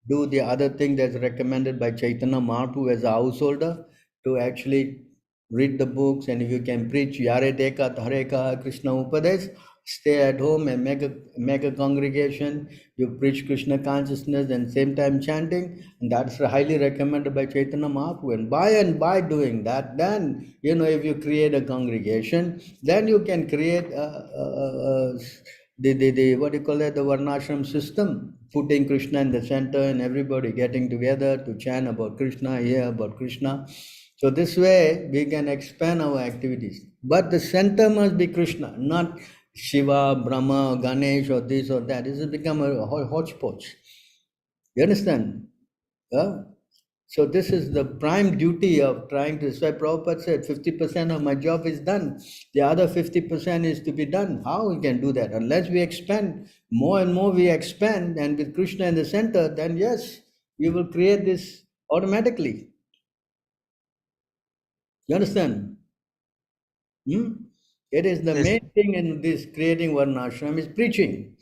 do the other thing that's recommended by Chaitanya Mahaprabhu as a householder, to actually read the books, and if you can preach Yare Deka Tareka Krishna Upadesh, stay at home and make a congregation, you preach Krishna consciousness and same time chanting, and that's highly recommended by Chaitanya Mahaprabhu. And by doing that, then if you create a congregation, then you can create the what do you call it, the varnashram system, putting Krishna in the center and everybody getting together to chant about Krishna, hear about Krishna. So this way we can expand our activities. But the center must be Krishna, not Shiva, Brahma, Ganesh, or this or that. This has become a hodgepodge. You understand? So this is the prime duty of trying to, so Prabhupada said 50% of my job is done. The other 50% is to be done. How we can do that? Unless we expand, more and more we expand, and with Krishna in the center, then yes, we will create this automatically. You understand? It is the main thing in this creating Varnashram is preaching,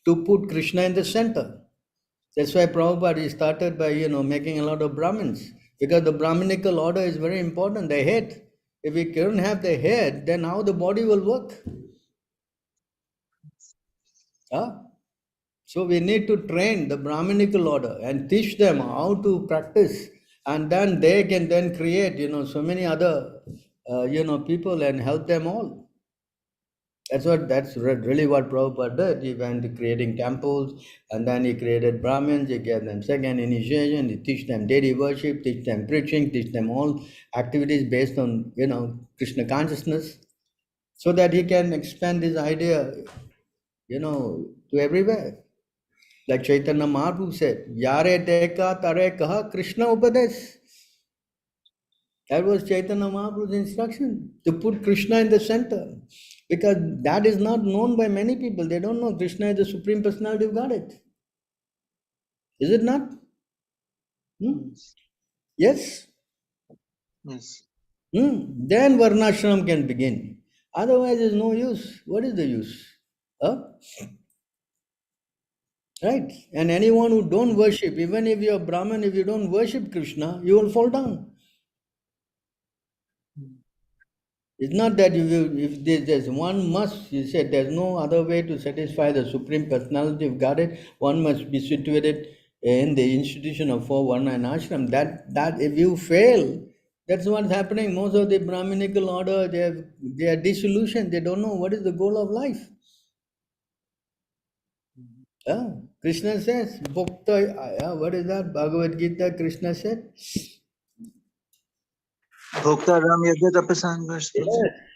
to put Krishna in the center. That's why Prabhupada started by, making a lot of Brahmins, because the Brahminical order is very important, the head. If we don't have the head, then how the body will work? So we need to train the Brahminical order and teach them how to practice, and then they can then create, so many other, people and help them all. That's really what Prabhupada did. He went to creating temples, and then he created Brahmins, he gave them second initiation, he teach them deity worship, teach them preaching, teach them all activities based on, Krishna consciousness, so that he can expand this idea, to everywhere. Like Chaitanya Mahaprabhu said, Yare Teka Tare Kaha Krishna Upadesh. That was Chaitanya Mahaprabhu's instruction, to put Krishna in the center. Because that is not known by many people. They don't know Krishna is the Supreme Personality of Godhead. Is it not? Hmm? Yes? Yes. Then Varnashram can begin. Otherwise, there's no use. What is the use? Huh? Right? And anyone who don't worship, even if you're Brahmin, if you don't worship Krishna, you will fall down. It's not that if there's one must, you said there's no other way to satisfy the Supreme Personality of Godhead, one must be situated in the institution of four Varna and Ashram. That if you fail, that's what's happening. Most of the Brahminical order, they are disillusioned. They don't know what is the goal of life. Krishna says, Bhakta, what is that? Bhagavad Gita, Krishna said? Bhokta Ram Yajna Tapasan verse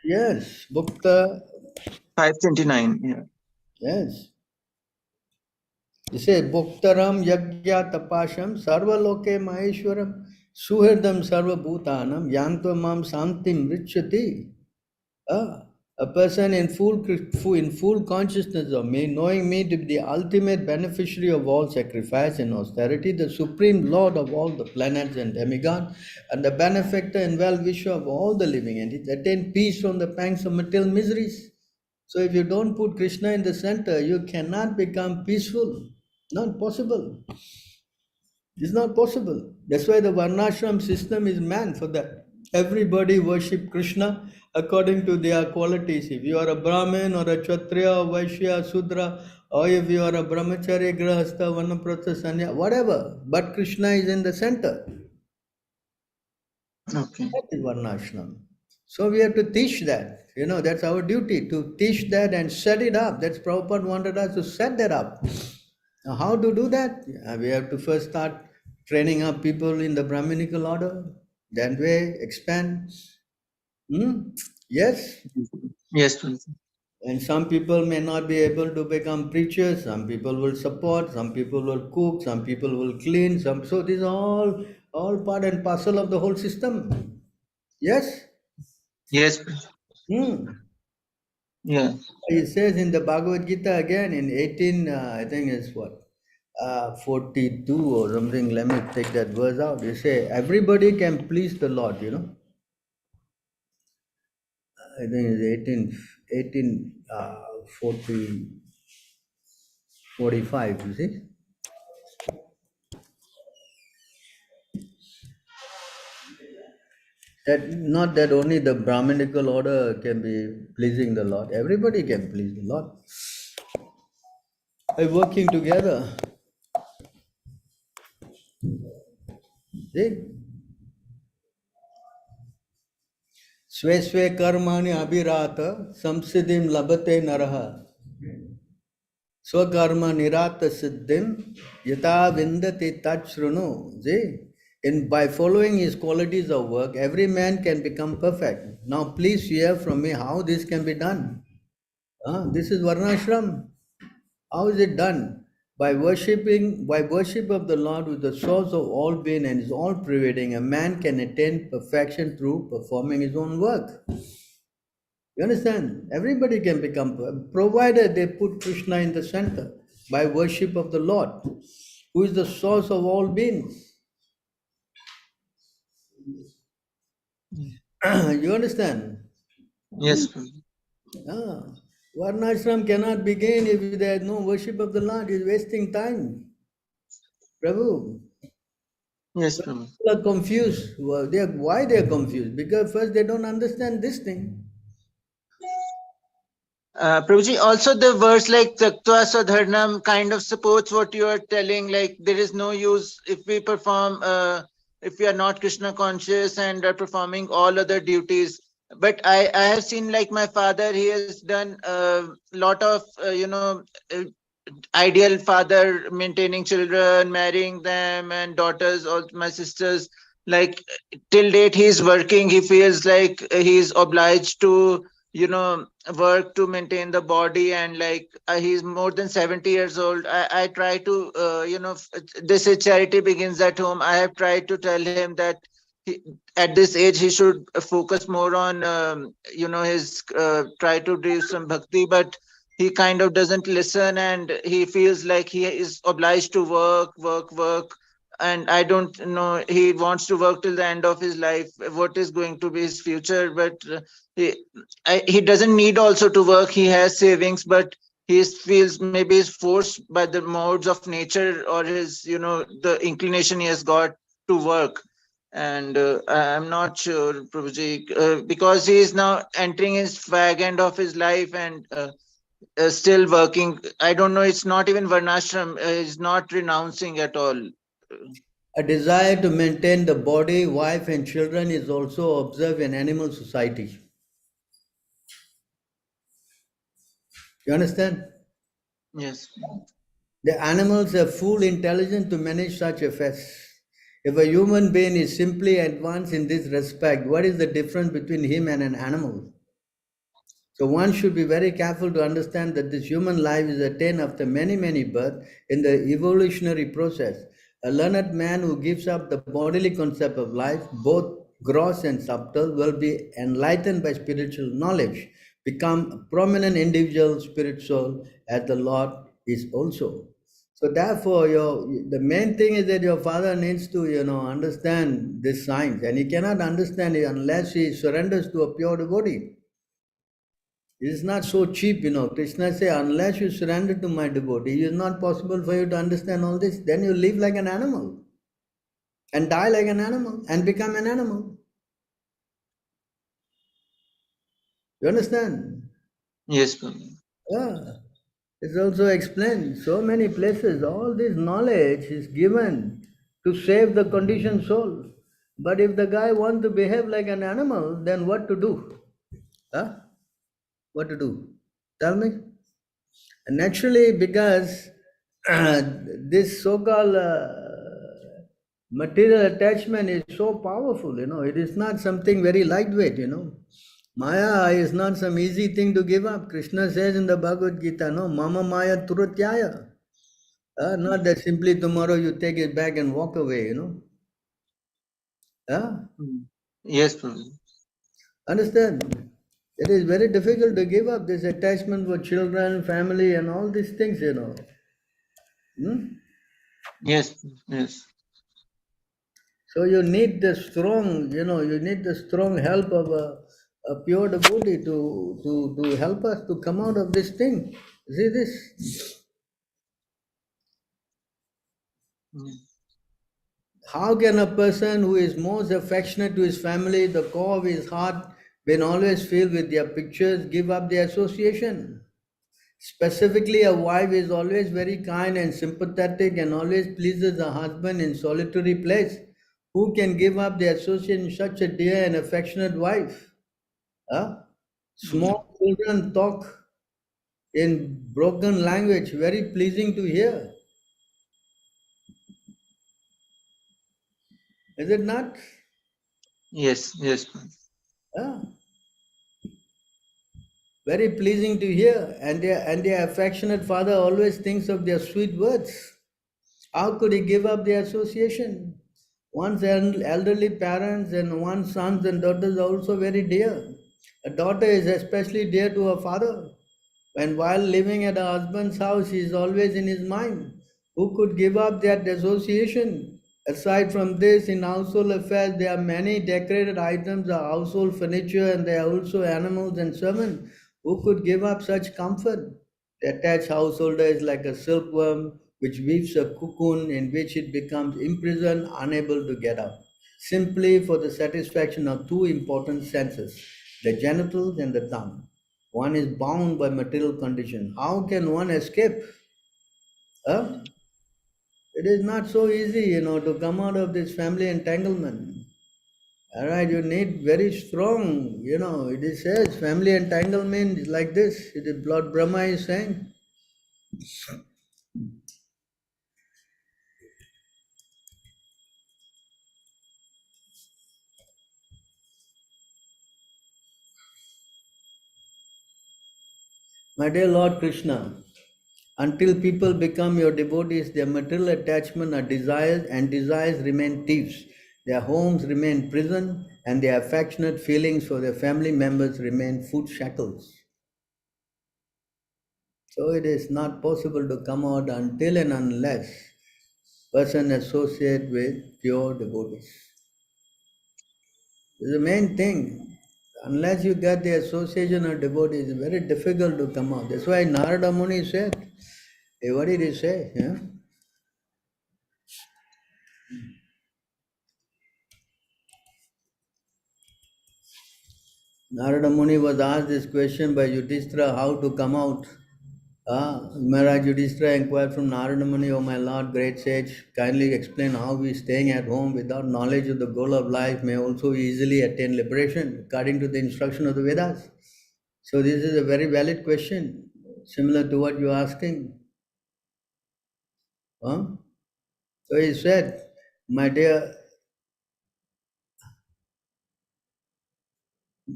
Yes, Bhakta, 529. Yeah. yes. You say, Bhoktaram Yagya Tapasham Sarvaloke Maheshwaram Suhridam Sarva Bhutanam Yantva Mam Santim Richati. A person in full consciousness of me, knowing me to be the ultimate beneficiary of all sacrifice and austerity, the supreme lord of all the planets and demigods, and the benefactor and well-wisher of all the living entities, attain peace from the pangs of material miseries. So if you don't put Krishna in the center, you cannot become peaceful. Not possible. It's not possible. That's why the Varnashram system is meant for that. Everybody worship Krishna according to their qualities. If you are a Brahmin or a Kshatriya or Vaishya, Sudra, or if you are a Brahmachari, Grahastha, Vanaprastha, Sanya, whatever. But Krishna is in the center. Okay. That is Varnashram. So we have to teach that. That's our duty, to teach that and set it up. That's Prabhupada wanted us to set that up. Now, how to do that? We have to first start training up people in the Brahminical order, then way expand. Yes, Yes, Prabhuji. and some people may not be able to become preachers. Some people will support. Some people will cook. Some people will clean. So these are all part and parcel of the whole system. Yes. Yes, Prabhuji. Hmm. Yeah. It says in the Bhagavad Gita again in 18, I think it's what, 42 or something. Let me take that verse out. You say everybody can please the Lord. I think it's 40, 45, you see. That not that only the Brahminical order can be pleasing the Lord. Everybody can please the Lord by working together. See? स्वे स्वे कर्माणि अभिरात संसिधिं लभते नरः स्वकर्म निरात सिद्धिं यथा विन्दति तच्छृणु. See, by following his qualities of work, every man can become perfect. Now please hear from me how this can be done. This is Varnashram. How is it done? By worship of the Lord, who is the source of all being and is all pervading, a man can attain perfection through performing his own work. You understand? Everybody can become, provided they put Krishna in the center by worship of the Lord, who is the source of all beings. You understand? Yes, Prabhuji. Varnashram cannot begin if there is no worship of the Lord. It's wasting time. Prabhu, Yes, Prabhuji. people are confused. Why they are confused? Because first they don't understand this thing. Prabhuji, also the verse like Taktva Sadharnam kind of supports what you are telling, like there is no use if we perform, if we are not Krishna conscious and are performing all other duties. But I have seen like my father, he has done a lot of, uh, ideal father, maintaining children, marrying them and daughters, all my sisters. Like till date he's working, he feels like he's obliged to work to maintain the body, and like he's more than 70 years old. I try to this is charity begins at home. I have tried to tell him that at this age he should focus more on his try to do some bhakti, but he kind of doesn't listen, and he feels like he is obliged to work, and I don't know, he wants to work till the end of his life. What is going to be his future? But he he doesn't need also to work. He has savings, but he feels maybe he's forced by the modes of nature, or his the inclination he has got to work. And I'm not sure, Prabhuji, because he is now entering his fag end of his life, and still working. I don't know, it's not even varnashram, he's not renouncing at all. A desire to maintain the body, wife, and children is also observed in animal society. You understand? Yes. The animals have full intelligence to manage such affairs. If a human being is simply advanced in this respect, what is the difference between him and an animal? So one should be very careful to understand that this human life is attained after many, many births in the evolutionary process. A learned man who gives up the bodily concept of life, both gross and subtle, will be enlightened by spiritual knowledge, become a prominent individual spirit soul as the Lord is also. So therefore, the main thing is that your father needs to, understand this science, and he cannot understand it unless he surrenders to a pure devotee. It is not so cheap, Krishna say, unless you surrender to my devotee, it is not possible for you to understand all this. Then you live like an animal and die like an animal and become an animal. You understand? Yes, Prabhuji. Yeah. It's also explained so many places. All this knowledge is given to save the conditioned soul. But if the guy wants to behave like an animal, then what to do? Huh? What to do? Tell me. Naturally, because this so-called material attachment is so powerful, it is not something very lightweight. Maya is not some easy thing to give up. Krishna says in the Bhagavad Gita, no, Mama Maya Turatyaya. Not that simply tomorrow you take it back and walk away. Mm. Yes, Prabhuji. Understand? It is very difficult to give up this attachment for children, family, and all these things. Hmm? Yes, yes. So you need the strong, you need the strong help of a pure devotee to help us to come out of this thing. See this? Mm. How can a person who is most affectionate to his family, the core of his heart, when always filled with their pictures, give up the association? Specifically, a wife is always very kind and sympathetic and always pleases her husband in solitary place. Who can give up the association in such a dear and affectionate wife? Huh? Mm. Small children talk in broken language, very pleasing to hear. Is it not? Yes, yes, Prabhuji. Huh? Very pleasing to hear. And their affectionate father always thinks of their sweet words. How could he give up the association? One's elderly parents and one's sons and daughters are also very dear. A daughter is especially dear to her father. When while living at her husband's house, he is always in his mind. Who could give up that association? Aside from this, in household affairs, there are many decorated items of household furniture, and there are also animals and servants. Who could give up such comfort? The attached householder is like a silkworm which weaves a cocoon in which it becomes imprisoned, unable to get out, simply for the satisfaction of two important senses, the genitals and the tongue. One is bound by material conditions. How can one escape? Huh? It is not so easy, to come out of this family entanglement. All right, you need very strong, it is says family entanglement is like this. It is Lord Brahma is saying. My dear Lord Krishna, until people become your devotees, their material attachment are desires and desires remain thieves. Their homes remain prison, and their affectionate feelings for their family members remain foot shackles. So it is not possible to come out until and unless person associate with pure devotees. It's the main thing. Unless you get the association of devotees, it's very difficult to come out. That's why Narada Muni said, what did he say? Yeah? Narada Muni was asked this question by Yudhishthira, how to come out. Maharaj Yudhishthira inquired from Narada Muni, O my Lord, great sage, kindly explain how we staying at home without knowledge of the goal of life may also easily attain liberation according to the instruction of the Vedas. So this is a very valid question, similar to what you're asking. Huh? So he said, my dear,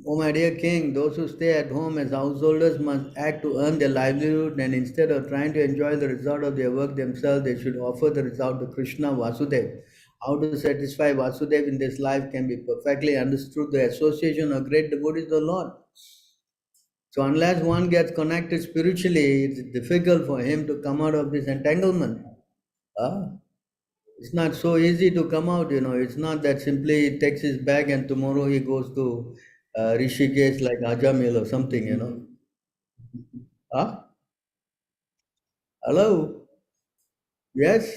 oh my dear king, those who stay at home as householders must act to earn their livelihood, and instead of trying to enjoy the result of their work themselves, they should offer the result to Krishna Vasudev. How to satisfy Vasudev in this life can be perfectly understood the association of great devotees of the Lord. So unless one gets connected spiritually, it's difficult for him to come out of this entanglement. It's not so easy to come out, It's not that simply he takes his bag and tomorrow he goes to Rishikesh like Ajamil or something. Huh? Hello? Yes?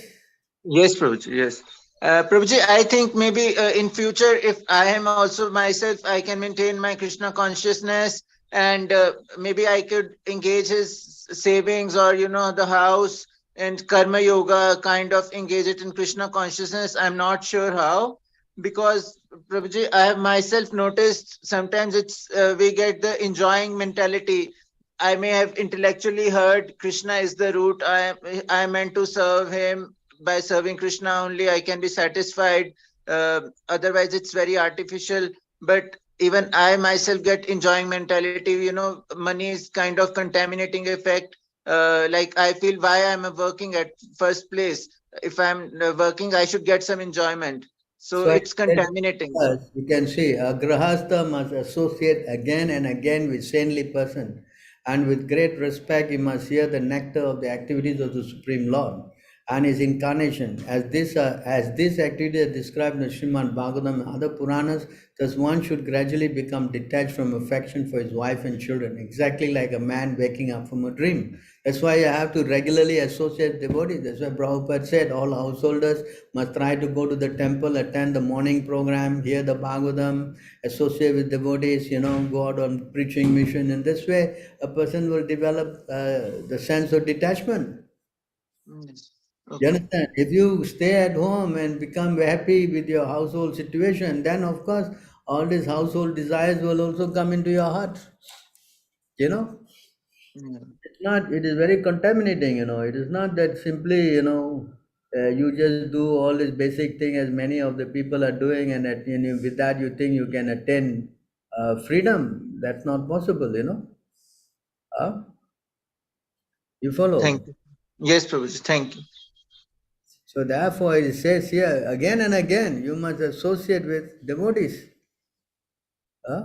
Yes, Prabhuji. Yes. Prabhuji, I think maybe in future, if I am also myself, I can maintain my Krishna consciousness, and maybe I could engage his savings or, the house and karma yoga, kind of engage it in Krishna consciousness. I'm not sure how, because Prabhuji, I have myself noticed sometimes we get the enjoying mentality. I may have intellectually heard Krishna is the root. I am meant to serve him. By serving Krishna only, I can be satisfied. Otherwise, it's very artificial. But even I myself get enjoying mentality. Money is kind of contaminating effect. Like I feel why I'm working at first place. If I'm working, I should get some enjoyment. So So I it's said, contaminating. you can see a grahastha must associate again and again with saintly person, and with great respect he must hear the nectar of the activities of the Supreme Lord and his incarnation. As this activity is described in the Srimad Bhagavatam and other Puranas, thus one should gradually become detached from affection for his wife and children, exactly like a man waking up from a dream. That's why you have to regularly associate devotees. That's why Prabhupada said all householders must try to go to the temple, attend the morning program, hear the Bhagavatam, associate with devotees, go out on preaching mission. And this way, a person will develop the sense of detachment. Yes. You Okay. understand? If you stay at home and become happy with your household situation, then of course all these household desires will also come into your heart. You know? Yeah. It's not, it is very contaminating. It is not that simply, you just do all this basic thing as many of the people are doing, and with that you think you can attain freedom. That's not possible. Uh, you Thank follow? you. Yes, Prabhuji. Thank you. So therefore it says here again and again, you must associate with devotees. Uh,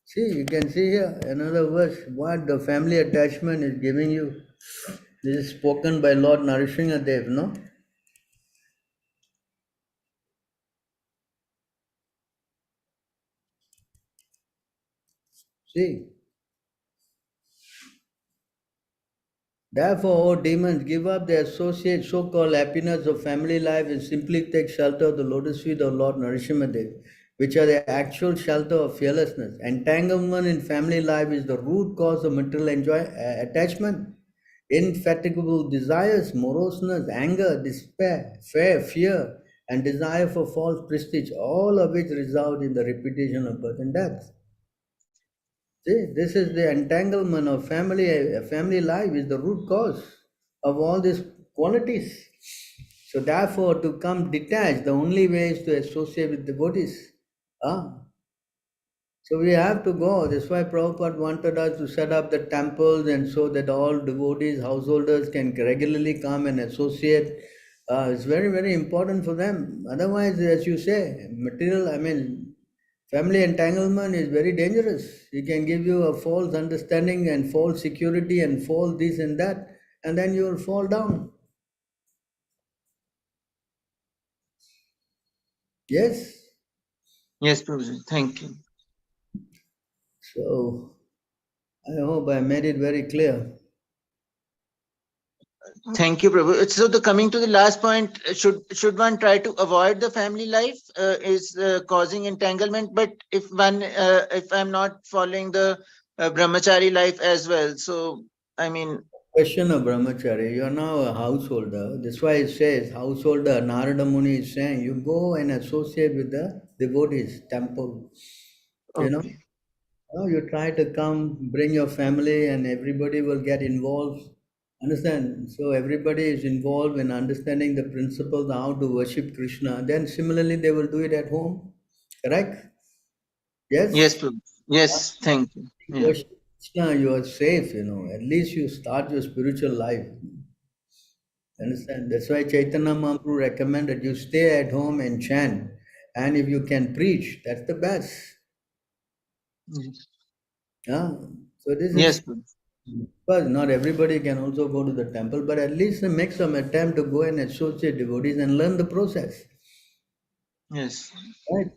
See, you can see here another verse what the family attachment is giving you. This is spoken by Lord Narasinghadev, no? See, therefore, O demons, give up the associate so-called happiness of family life and simply take shelter of the lotus feet of Lord Narasinghadev, which are the actual shelter of fearlessness. Entanglement in family life is the root cause of material attachment. Infatigable desires, moroseness, anger, despair, fear, and desire for false prestige, all of which result in the repetition of birth and death. See, this is the entanglement of family. Family life is the root cause of all these qualities. So, therefore, to come detached, the only way is to associate with devotees. Ah, So we have to go. That's why Prabhupada wanted us to set up the temples and so that all devotees, householders can regularly come and associate. It's very, very important for them. Otherwise, as you say, family entanglement is very dangerous. It can give you a false understanding and false security and false this and that, and then you will fall down. Yes. Yes, Prabhuji. Thank you. So I hope I made it very clear. Thank you, Prabhu. So the coming to the last point, should one try to avoid the family life is causing entanglement? But if I'm not following the brahmachari life as well, so I mean, Question of brahmachari, you are now a householder. That's why it says householder. Narada Muni is saying you go and associate with the devotees, temple. You know, okay, you try to come, bring your family, and everybody will get involved. Understand? So everybody is involved in understanding the principles how to worship Krishna. Then similarly, they will do it at home. Correct? yes, Yes. Prabhu. Yes, thank you. Yeah. Worship Krishna, you are safe. At least you start your spiritual life. Understand? That's why Chaitanya Mahaprabhu recommended you stay at home and chant. And if you can preach, that's the best. Yes, Yeah. So this yes, is, Prabhu. because not everybody can also go to the temple, but at least make some attempt to go and associate devotees and learn the process. Yes. Right?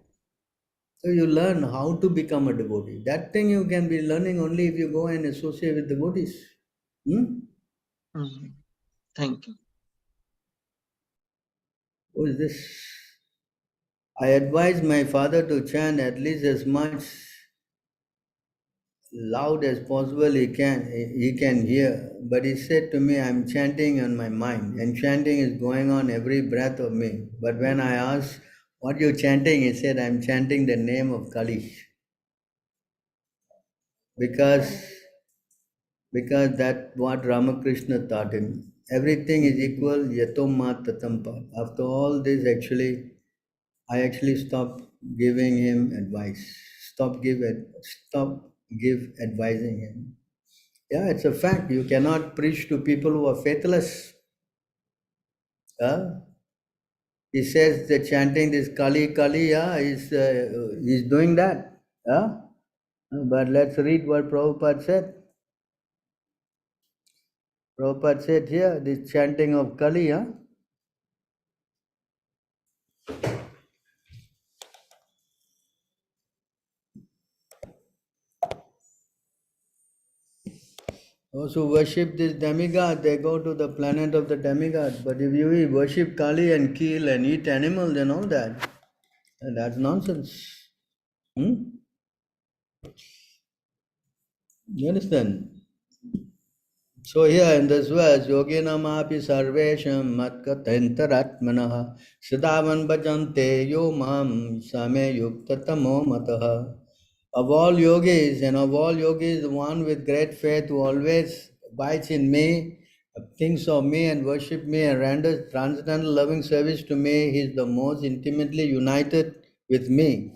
So you learn how to become a devotee. That thing you can be learning only if you go and associate with devotees. Hmm? Mhm. Thank you. Who is this? I advise my father to chant at least as much loud as possible he can hear. But he said to me, I'm chanting on my mind, and chanting is going on every breath of me. But when I asked, what you chanting? He said, I'm chanting the name of Kali. Because because that what Ramakrishna taught him. Everything is equal, yatom mat tatampa. After all this, I actually stopped giving him advice. Stop give advising him. Yeah, it's a fact. You cannot preach to people who are faithless. Yeah? He says the chanting this Kali Kali, yeah, he's doing that. Yeah? But let's read what Prabhupada said. Prabhupada said here, this chanting of Kali, yeah? Those who worship this demigod, they go to the planet of the demigod. But if you worship Kali and kill and eat animals and all that, that's nonsense. Hmm? You understand? So here in this verse, yoginamapi sarvesham matkatentaratmanaha siddhavan bhajante yo mam same yuktatamo mataha. Of all yogis, and of all yogis, the one with great faith who always abides in me, thinks of me and worship me and renders transcendental loving service to me, he is the most intimately united with me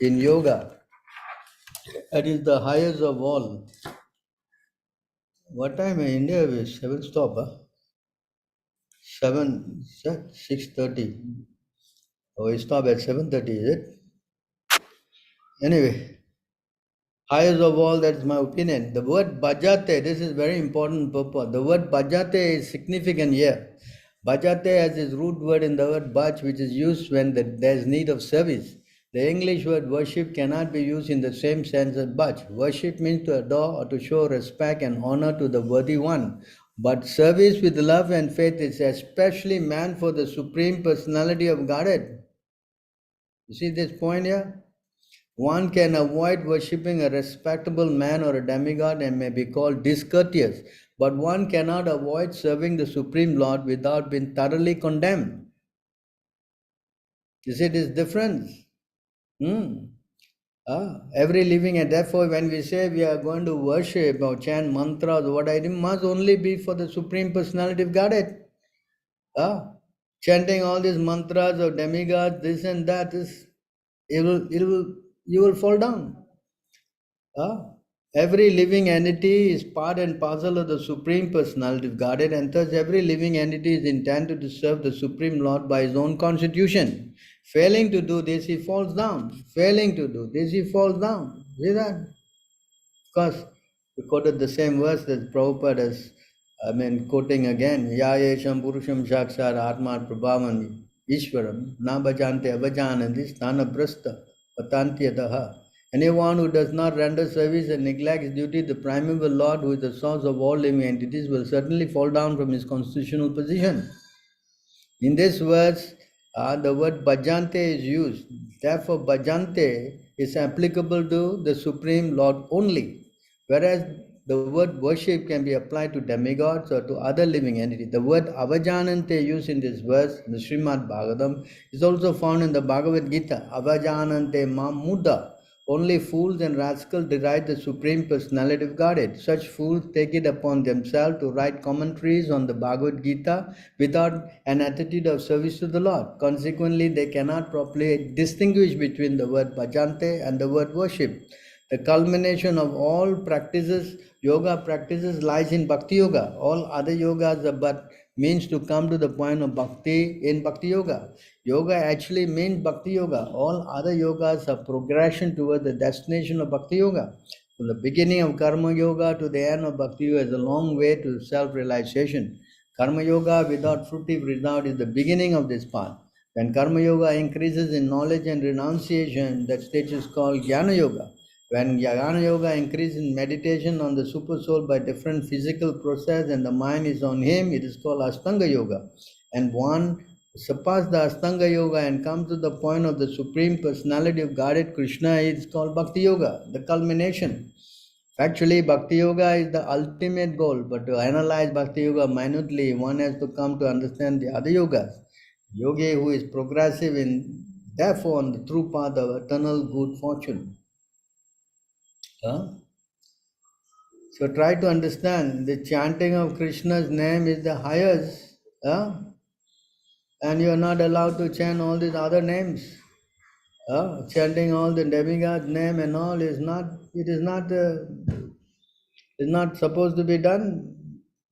in yoga. That is the highest of all. What time in India is 7 stop? Huh? 6:30. Oh, we stop at 7:30, is it? Anyway, highest of all, that's my opinion. The word bhajate, this is very important purpose. The word bhajate is significant here. Bhajate has its root word in the word bhaj, which is used when there is need of service. The English word worship cannot be used in the same sense as bhaj. Worship means to adore or to show respect and honor to the worthy one. But service with love and faith is especially meant for the Supreme Personality of Godhead. You see this point here? One can avoid worshipping a respectable man or a demigod and may be called discourteous, but one cannot avoid serving the Supreme Lord without being thoroughly condemned. You see this difference? Hmm. Every living, and therefore, when we say we are going to worship or chant mantras or what, it must only be for the Supreme Personality of Godhead. Chanting all these mantras of demigods, this and that, you will fall down. Every living entity is part and parcel of the Supreme Personality of Godhead, and thus every living entity is intended to serve the Supreme Lord by his own constitution. Failing to do this, he falls down. Failing to do this, he falls down. See that? Of course, we quoted the same verse that Prabhupada is, quoting again. Ya yesham purusham shakshar atma prabhavan ishwaram na bhajante avajanandi sthana prastha patantiyataha. Anyone who does not render service and neglects duty, the primeval Lord, who is the source of all living entities, will certainly fall down from his constitutional position. In this verse, the word bhajante is used. Therefore, bhajante is applicable to the Supreme Lord only, whereas the word worship can be applied to demigods or to other living entities. The word avajanante used in this verse, in the Srimad Bhagavatam, is also found in the Bhagavad Gita. Avajanante ma muda. Only fools and rascals deride the Supreme Personality of Godhead. Such fools take it upon themselves to write commentaries on the Bhagavad Gita without an attitude of service to the Lord. Consequently, they cannot properly distinguish between the word bhajante and the word worship. The culmination of all practices, yoga practices, lies in Bhakti Yoga. All other yogas are but means to come to the point of bhakti in Bhakti Yoga. Yoga actually means Bhakti Yoga. All other yogas are progression toward the destination of Bhakti Yoga. From the beginning of Karma Yoga to the end of Bhakti Yoga is a long way to self-realization. Karma Yoga without fruitive result is the beginning of this path. When Karma Yoga increases in knowledge and renunciation, that stage is called Jnana Yoga. When Jnana Yoga increases in meditation on the Super Soul by different physical process and the mind is on him, it is called Ashtanga Yoga. And one surpasses the Ashtanga Yoga and comes to the point of the Supreme Personality of Godhead Krishna, it is called Bhakti Yoga, the culmination. Actually, Bhakti Yoga is the ultimate goal, but to analyze Bhakti Yoga minutely, one has to come to understand the other yogas. Yogi who is progressive in, therefore, on the true path of eternal good fortune. So try to understand the chanting of Krishna's name is the highest, and you are not allowed to chant all these other names. Chanting all the demigod's name and all is not supposed to be done,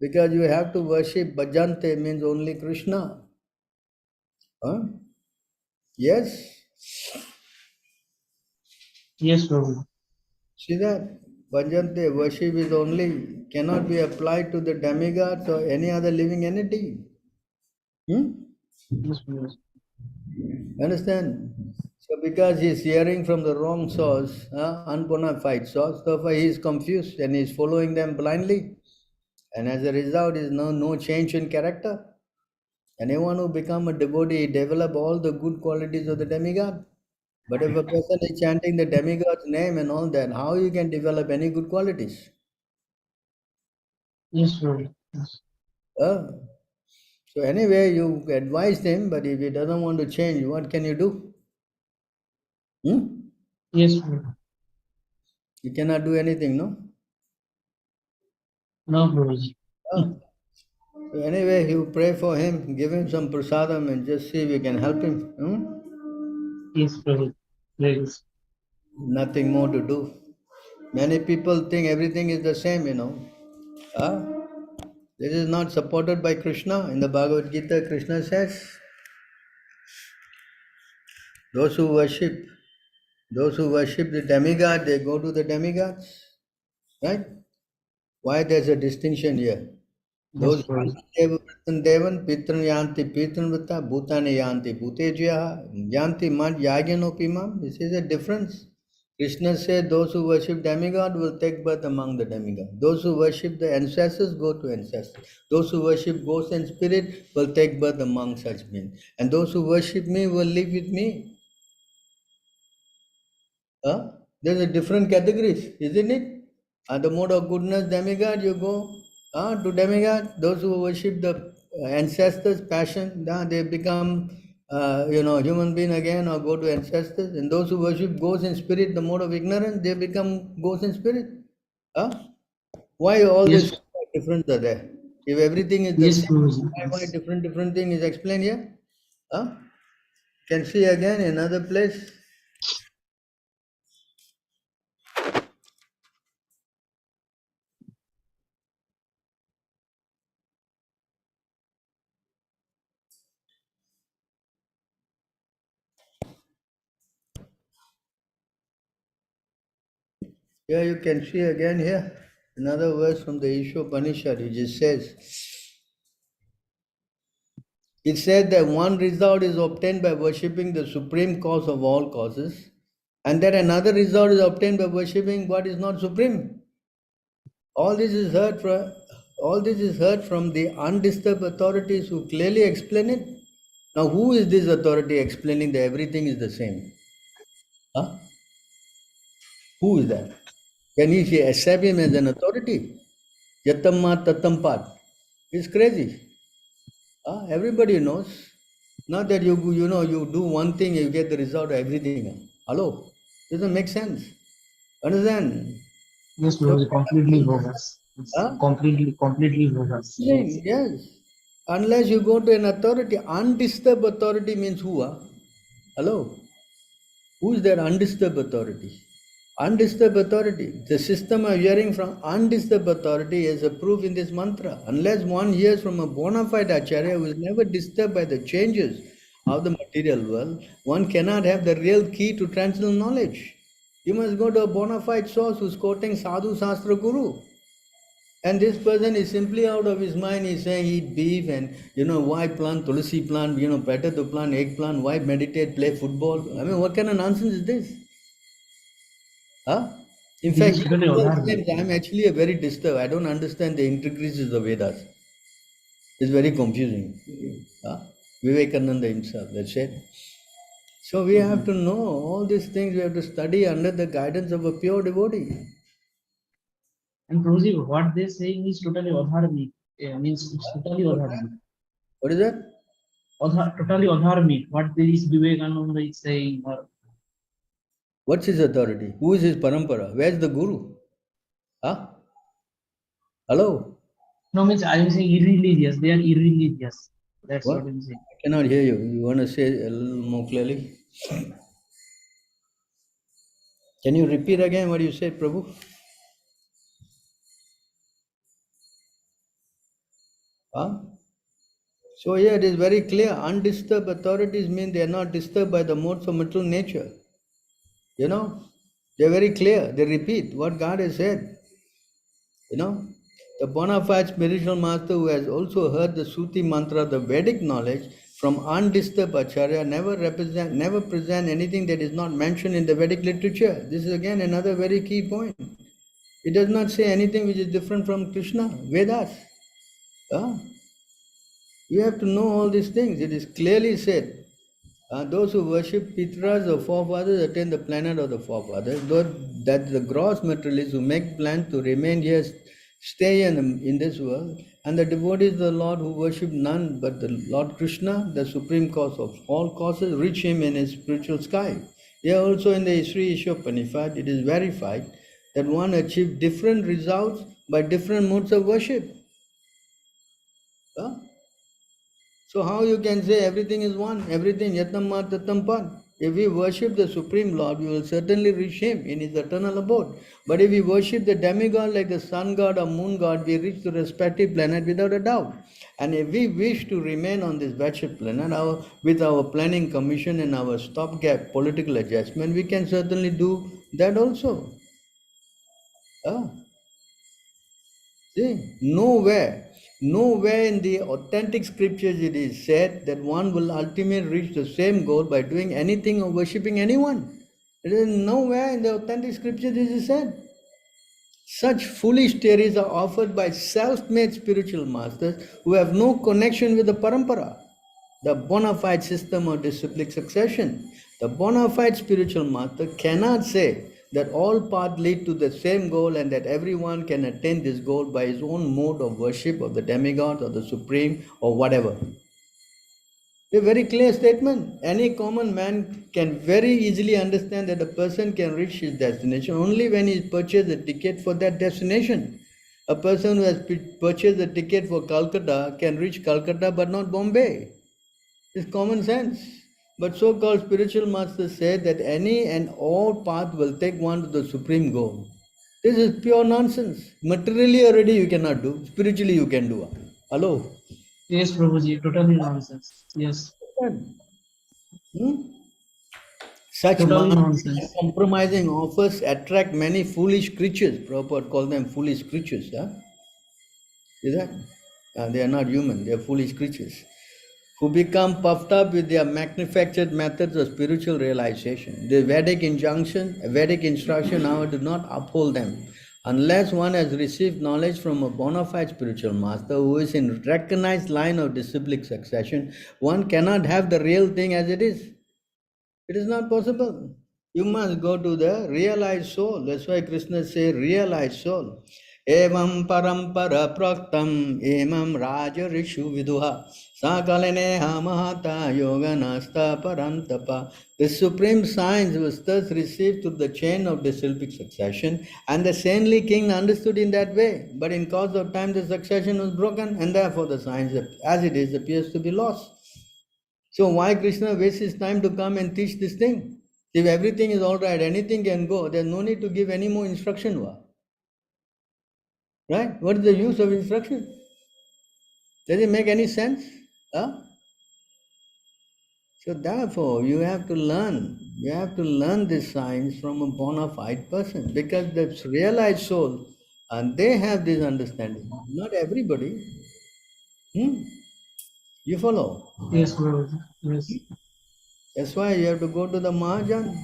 because you have to worship. Bhajante means only Krishna. Yes. Yes, Prabhu. See that? Bhajante, worship is only, cannot be applied to the demigods or any other living entity. Yes, Prabhu. Understand? So because he is hearing from the wrong source, unbona fide source, therefore he is confused and he is following them blindly. And as a result, is no change in character. Anyone who become a devotee develop all the good qualities of the demigod. But if a person is chanting the demigod's name and all that, how you can develop any good qualities? Yes, Prabhu. Yes. So anyway, you advised him, but if he doesn't want to change, what can you do? Yes, Prabhu. You cannot do anything, no? No, Prabhuji. So anyway, you pray for him, give him some prasadam and just see if you can help him. Yes, Prabhu. Please. Nothing more to do. Many people think everything is the same, This is not supported by Krishna. In the Bhagavad Gita, Krishna says, those who worship the demigod, they go to the demigods. Right? Why there's a distinction here? Yes, Those Prabhu. Devan, Pitran Yanti, Pitran Vata, Bhutani Yanti, Bhutejya, Yanti Mad Yaganopimam. This is a difference. Krishna said those who worship demigod will take birth among the demigods. Those who worship the ancestors go to ancestors. Those who worship ghosts and spirit will take birth among such beings. And those who worship me will live with me. There's a different categories, isn't it? The mode of goodness, demigod, you go to demigod. Those who worship the ancestors' passion, they become, human being again or go to ancestors. And those who worship ghosts and spirit, the mode of ignorance, they become ghosts and spirit. Why all Yes, these different are there? If everything is the yes, same, Prabhuji. why Yes. different thing is explained here? Can see again another place. Here you can see again here another verse from the Ishopanishad. It just says, it said that one result is obtained by worshipping the supreme cause of all causes, and that another result is obtained by worshipping what is not supreme. All this is heard from the undisturbed authorities who clearly explain it. Now, who is this authority explaining that everything is the same? Huh? Who is that? Can he accept him as an authority? Yatamma tatampat. It's crazy. Everybody knows. Not that you do one thing, you get the result of everything. Hello? Doesn't make sense. Understand? Yes, So, Prabhuji, completely bogus. It's huh? completely bogus. Yes. Yes. Unless you go to an authority, undisturbed authority means who? Hello? Who is that undisturbed authority? Undisturbed authority. The system of hearing from undisturbed authority is a proof in this mantra. Unless one hears from a bona fide acharya who is never disturbed by the changes of the material world, one cannot have the real key to transcendental knowledge. You must go to a bona fide source who's quoting Sadhu Shastra Guru. And this person is simply out of his mind. He's saying eat beef and why plant tulsi plant, better to plant eggplant, why meditate, play football. I mean, what kind of nonsense is this? Huh? In fact, This is he totally himself alarming. claims, I'm actually a very disturbed. I don't understand the intricacies of Vedas. It's very confusing. Huh? Vivekananda himself, that's it. So we have to know all these things. We have to study under the guidance of a pure devotee. And Prabhuji, what they're saying is totally adharmic. Means it's totally adharmic. What is that? Totally adharmic. What there is Vivekananda is saying, or What's his authority? Who is his parampara? Where's the guru? Huh? Hello? no, means I'm saying irreligious. They are irreligious. That's What? what I'm saying. I cannot hear you. You want to say a little more clearly? Can you repeat again what you said, Prabhu? Huh? So here it is very clear. Undisturbed authorities mean they are not disturbed by the modes of material nature. They're very clear. They repeat what God has said. The bona fide spiritual master who has also heard the Suti mantra, the Vedic knowledge from undisturbed acharya, never present anything that is not mentioned in the Vedic literature. This is again another very key point. It does not say anything which is different from Krishna, Vedas. You have to know all these things. It is clearly said. Those who worship Pitras or forefathers attain the planet of the forefathers. That the gross materialists who make plans to remain here, stay in this world. And the devotees of the Lord who worship none but the Lord Krishna, the supreme cause of all causes, reach him in his spiritual sky. Here also in the Sri Ishopanishad, it is verified that one achieves different results by different modes of worship. So how you can say everything is one, everything yatamma tatampan? If we worship the Supreme Lord, we will certainly reach Him in His eternal abode. But if we worship the demigod like the sun god or moon god, we reach the respective planet without a doubt. And if we wish to remain on this wretched planet with our planning commission and our stopgap political adjustment, we can certainly do that also. See, nowhere in the authentic scriptures it is said that one will ultimately reach the same goal by doing anything or worshipping anyone. It is nowhere in the authentic scriptures it is said. Such foolish theories are offered by self-made spiritual masters who have no connection with the parampara, the bona fide system of disciplic succession. The bona fide spiritual master cannot say that all paths lead to the same goal and that everyone can attain this goal by his own mode of worship of the demigod or the supreme or whatever. A very clear statement. Any common man can very easily understand that a person can reach his destination only when he purchased a ticket for that destination. A person who has purchased a ticket for Calcutta can reach Calcutta but not Bombay. It's common sense. But so-called spiritual masters say that any and all path will take one to the supreme goal. This is pure nonsense. Materially already you cannot do. Spiritually you can do. Hello? Yes, Prabhuji, totally nonsense. Yes. Hmm? Such Totally nonsense. compromising offers attract many foolish creatures. Prabhupada called them foolish creatures. Huh? Is that? They are not human, they are foolish creatures who become puffed up with their manufactured methods of spiritual realization. The Vedic instruction now do not uphold them. Unless one has received knowledge from a bona fide spiritual master who is in recognized line of disciplic succession, one cannot have the real thing as it is. It is not possible. You must go to the realized soul. That's why Krishna says realized soul. Evam parampara praktam emam raja rishu viduha sakalene hamahata yoganasta parantapa. The supreme science was thus received through the chain of disciplic succession, and the saintly king understood in that way. But in course of time, the succession was broken, and therefore the science, as it is, appears to be lost. So why Krishna wastes his time to come and teach this thing? If everything is all right, anything can go, there's no need to give any more instruction. Right? What is the use of instruction? Does it make any sense? Huh? So therefore, you have to learn. You have to learn this science from a bona fide person because that's realized soul and they have this understanding. Not everybody. You follow? Yes, Prabhuji. Yes. That's why you have to go to the Mahajan.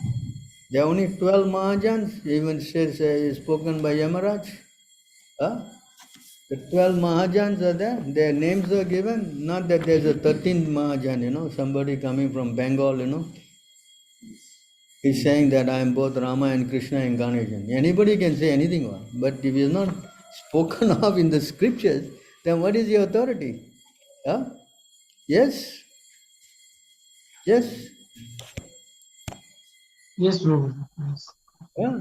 There are only 12 Mahajans, even says, spoken by Yamaraj. Huh? The 12 Mahajans are there, their names are given. Not that there's a 13th Mahajan, somebody coming from Bengal, he's saying that I am both Rama and Krishna incarnation. Anybody can say anything, but if it's not spoken of in the scriptures, then what is your authority? Huh? Yes? Yes? Yes, Prabhuji. Yes. Yeah.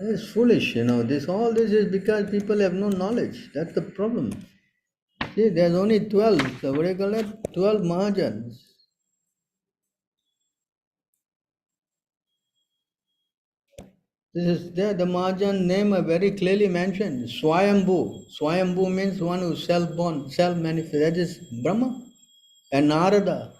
It's foolish, all this is because people have no knowledge. That's the problem. See, there's only 12, so what do you call it? 12 Mahajans. This is there, the Mahajan name are very clearly mentioned. Swayambhu. Swayambhu means one who is self-born, self-manifest. That is Brahma. And Narada.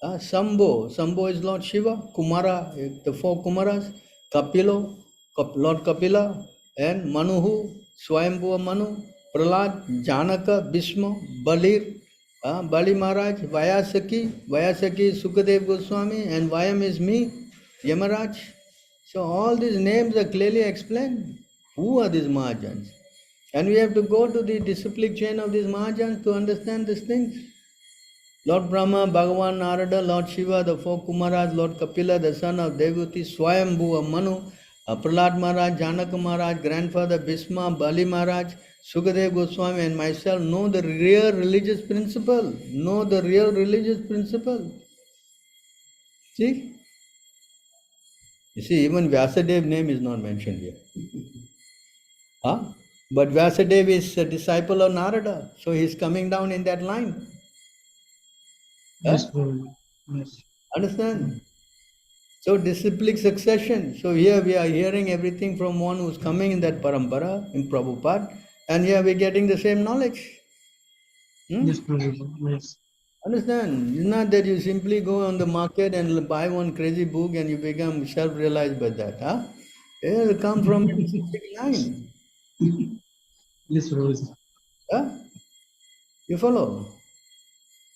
Sambho. Sambho is Lord Shiva. Kumara, the four Kumaras. Kapilo, Lord Kapila. And Manuhu, Swayambhu Manu. Prahlad, Janaka, Bhishma, Balir, Bali Maharaj, Vayasaki. Vayasaki is Sukadev Goswami. And Vayam is me, Yamaraj. So all these names are clearly explained. Who are these Mahajans? And we have to go to the disciplic chain of these Mahajans to understand these things. Lord Brahma, Bhagavan Narada, Lord Shiva, the four Kumaras, Lord Kapila, the son of Devuti, Swayambhu of Manu, Prahlad Maharaj, Janaka Maharaj, grandfather Bhishma, Bali Maharaj, Sukadev Goswami and myself know the real religious principle. Know the real religious principle. See? You see, even Vyasadev's name is not mentioned here. Huh? But Vyasadeva is a disciple of Narada, so he's coming down in that line. Yes, Prabhuji. Yes. Understand? So disciplic succession. So here we are hearing everything from one who's coming in that parampara, in Prabhupada, and here we're getting the same knowledge. Yes, Prabhuji. Yes. Understand? It's not that you simply go on the market and buy one crazy book and you become self-realized by that. Huh? It will come from a disciplic line. Yes, Prabhuji. Huh? You follow?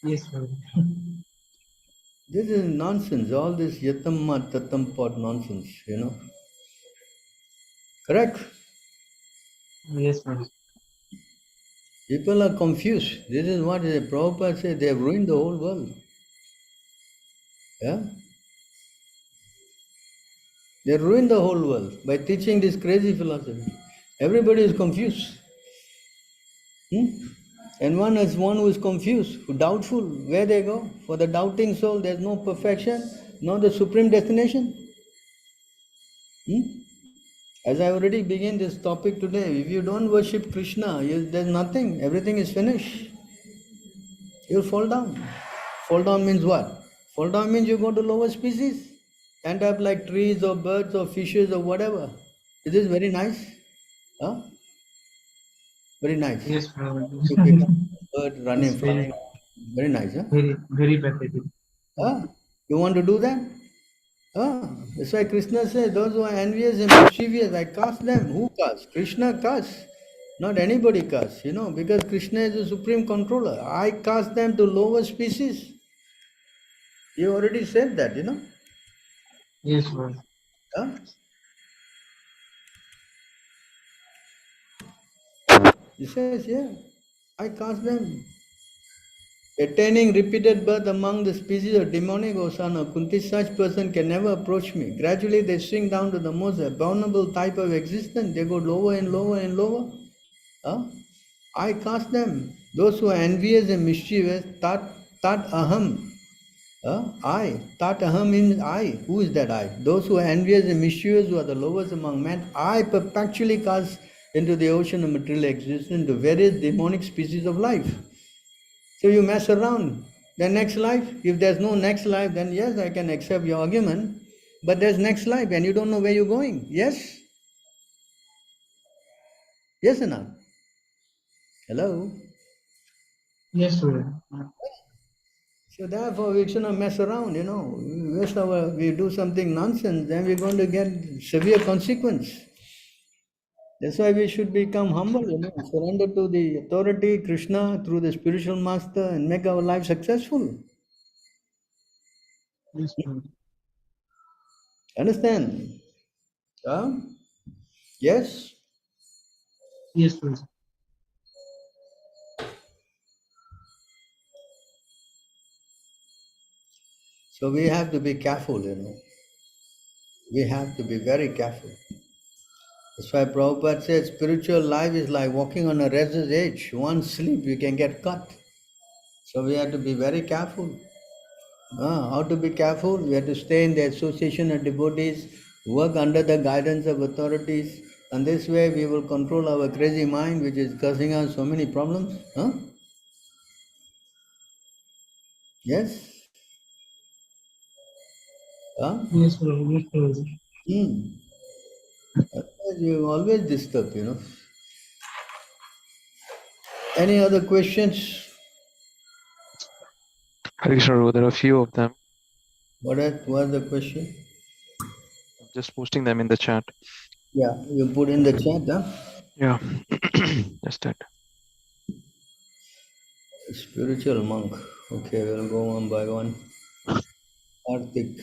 Yes, Prabhuji. This is nonsense, all this yatamma tatampot nonsense, Correct? Yes, Prabhuji. People are confused. This is what the Prabhupada said, they have ruined the whole world. Yeah? They ruined the whole world by teaching this crazy philosophy. Everybody is confused. And one who is confused, who doubtful, where they go. For the doubting soul, there's no perfection, no the supreme destination. As I already began this topic today, if you don't worship Krishna, there's nothing, everything is finished. You'll fall down. Fall down means what? Fall down means you go to lower species, end up like trees or birds or fishes or whatever. Is this very nice? Huh? Very nice. Yes, You become Prabhuji. a bird It's running, very, flying. Very nice, huh? very, very pathetic. Huh? You want to do that? Ah, that's why Krishna says, those who are envious and mischievous, I cast them. Who casts? Krishna casts. Not anybody casts, because Krishna is the supreme controller. I cast them to lower species. You already said that. Yes, Lord. Huh? He says, yeah, I cast them. Attaining repeated birth among the species of demonic or son of Kunti, such person can never approach me. Gradually they sink down to the most abominable type of existence. They go lower and lower and lower. Huh? I cast them. Those who are envious and mischievous, tat aham. I. Tat aham means I. Who is that I? Those who are envious and mischievous, who are the lowest among men, I perpetually cast into the ocean of material existence the various demonic species of life. So you mess around. The next life, if there's no next life, then yes, I can accept your argument. But there's next life and you don't know where you're going. Yes? Yes or not? Hello? Yes, Lord. So therefore we should not mess around, we do something nonsense, then we're going to get severe consequence. That's why we should become humble, surrender to the authority, Krishna, through the spiritual master, and make our life successful. Yes, Lord. Understand? Huh? Yes? Yes, Lord. So we have to be careful, We have to be very careful. That's why Prabhupada said spiritual life is like walking on a razor's edge. One slip, you can get cut. So we have to be very careful. How to be careful? We have to stay in the association of devotees, work under the guidance of authorities, and this way we will control our crazy mind, which is causing us so many problems. Yes? Huh? Yes, Lord. Yes, Lord. Hmm. You always disturb. Any other questions? Hare Krishna, there are a few of them. What was the question? I'm just posting them in the chat. Yeah, you put in the chat, Yeah, just that. Spiritual monk. Okay, we'll go one by one. Karthik.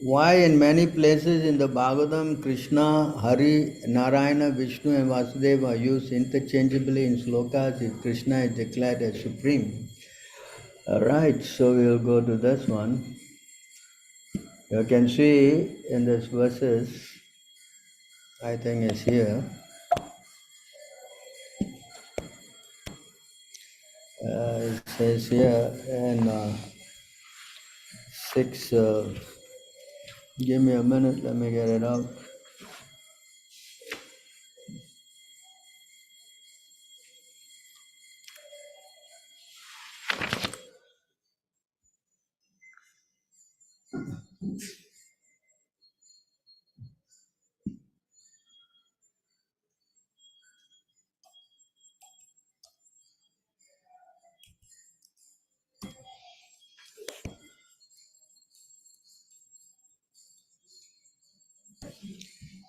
Why in many places in the Bhagavatam, Krishna, Hari, Narayana, Vishnu and Vasudeva are used interchangeably in slokas if Krishna is declared as supreme? Alright, so we'll go to this one. You can see in this verses, I think it's here. It says here in 6, give me a minute, let me get it out.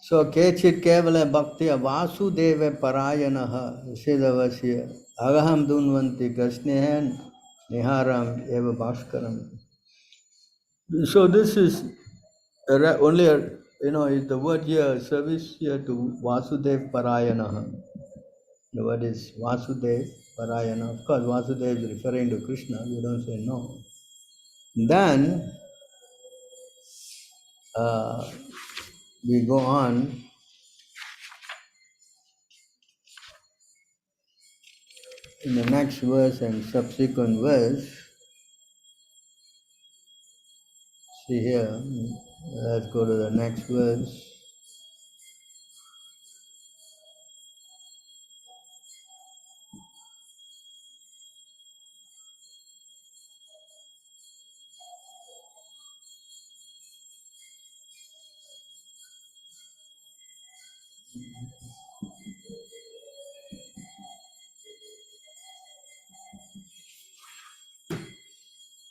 So Kechit Kevala Bhakti Vasudeva Parayanaha Siddhavasya Agaham Dunvanti Gasnehan Niharam Eva Bhaskaram. So this is only is the word here, service here to Vasudev Parayanaha. The word is Vasudev Parayana. Of course, Vasudev is referring to Krishna, you don't say no. Then we go on. In the next verse and subsequent verse, see here, let's go to the next verse.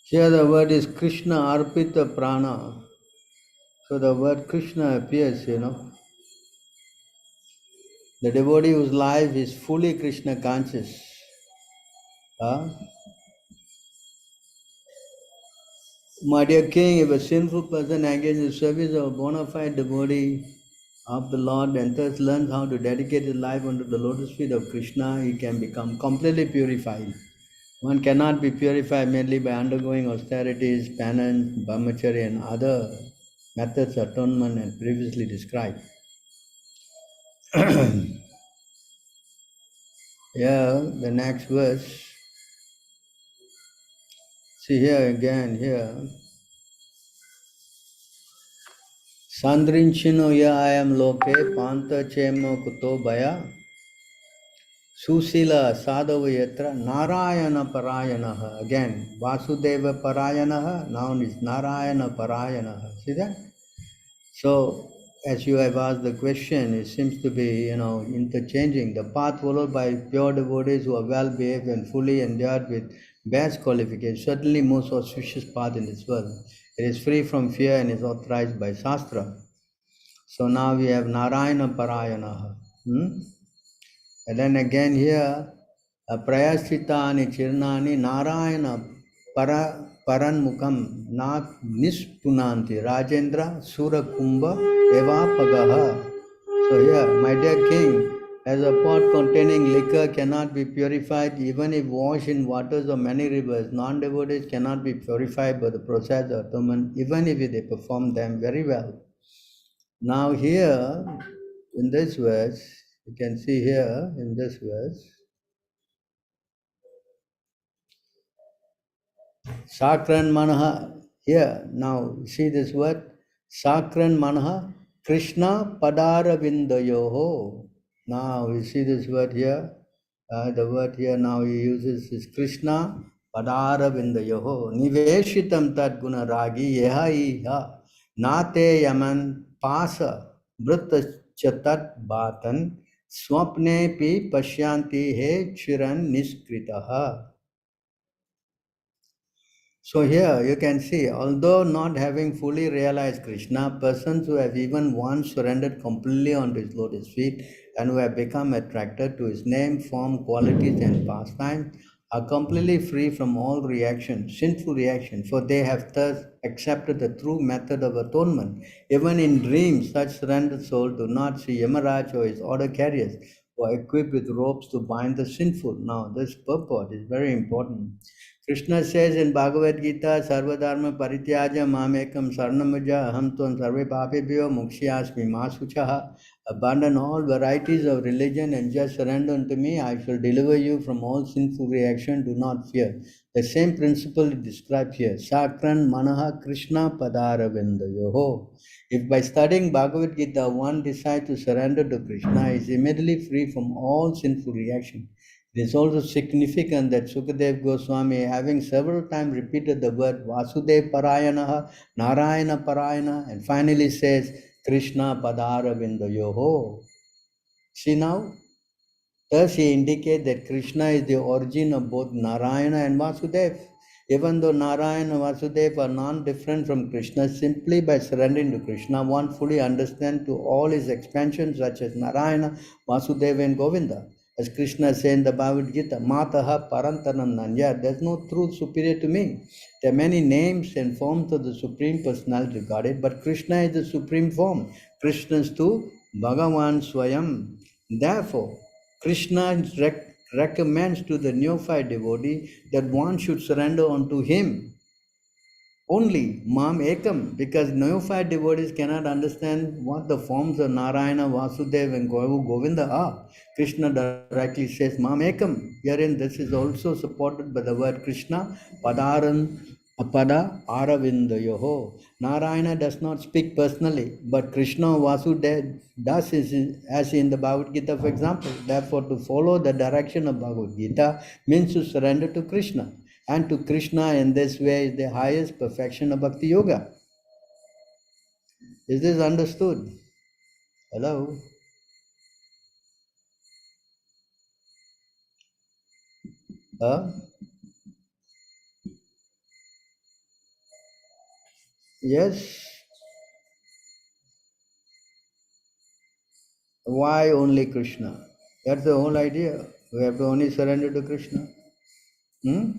Here the word is Krishna Arpita Prana. So the word Krishna appears, The devotee whose life is fully Krishna conscious. My dear king, if a sinful person engages in the service of a bona fide devotee of the Lord and thus learns how to dedicate his life unto the lotus feet of Krishna, he can become completely purified. One cannot be purified merely by undergoing austerities, penance, brahmacharya, and other methods of atonement and previously described. Yeah, the next verse. See here again, here. Sandrinchino ya ayam loke panta chemo kuto baya susila sadhava yatra narayana parayanaha. Again, Vasudeva parayanaha, noun is narayana parayanaha. See that? So, as you have asked the question, it seems to be, interchanging. The path followed by pure devotees who are well behaved and fully endowed with best qualifications, certainly most auspicious path in this world. It is free from fear and is authorized by Shastra. So now we have Narayana Parayana. And then again here, Prayasitani Chirnani Narayana Paranmukam Nat Nispunanti Rajendra Sura Kumbha Evapagaha. So here, my dear king, as a pot containing liquor cannot be purified even if washed in waters of many rivers, non-devotees cannot be purified by the process of atonement even if they perform them very well. Now here, in this verse, you can see here in this verse, Sakran Manaha, here, now see this word, Sakran Manaha, Krishna Padara Vindayoho. Now you see this word here, the word here now he uses is Krishna Padara Vindayoho, Niveshitam Tad Guna Ragi Yeha Iha, Nate Yaman Pasa, Brutta Chatat Batan, Swapne Pi Pashyanti He Chiran Niskritaha. So here you can see, although not having fully realized Krishna, persons who have even once surrendered completely onto his lotus feet and who have become attracted to his name, form, qualities and pastimes are completely free from all reaction, sinful reaction, for they have thus accepted the true method of atonement. Even in dreams, such surrendered souls do not see Yamaraj or his order carriers who are equipped with ropes to bind the sinful. Now this purport is very important. Krishna says in Bhagavad Gita, Sarvadharma Parityaja Mamekam Sarnamaja Aham Tvam Sarve Papebhyo Mukshyasmi Masuchaha. Abandon all varieties of religion and just surrender unto me. I shall deliver you from all sinful reaction. Do not fear. The same principle is described here. Sakran Manaha Krishna Padaravinda Yoho. If by studying Bhagavad Gita one decides to surrender to Krishna, he is immediately free from all sinful reaction. It is also significant that Sukadev Goswami, having several times repeated the word Vasudev Parayana, Narayana Parayana, and finally says Krishna Padara Vindayoho. See now, thus he indicates that Krishna is the origin of both Narayana and Vasudev. Even though Narayana and Vasudev are non-different from Krishna, simply by surrendering to Krishna, one fully understands to all his expansions such as Narayana, Vasudeva and Govinda. As Krishna says in the Bhagavad Gita, Mataha Parantanam Nanya, there's no truth superior to me. There are many names and forms of the Supreme Personality regarded, but Krishna is the supreme form. Krishna is to Bhagavan Swayam. Therefore, Krishna recommends to the neophyte devotee that one should surrender unto him only, Mam Ekam, because neophyte devotees cannot understand what the forms of Narayana, Vasudeva, and Govinda are. Krishna directly says Mam Ekam. Herein, this is also supported by the word Krishna, Padaran Apada Aravinda Yoho. Narayana does not speak personally, but Krishna Vasudeva does, as in the Bhagavad Gita, for example. Therefore, to follow the direction of Bhagavad Gita means to surrender to Krishna. And to Krishna in this way is the highest perfection of Bhakti Yoga. Is this understood? Hello? Huh? Yes. Why only Krishna? That's the whole idea. We have to only surrender to Krishna. Hmm?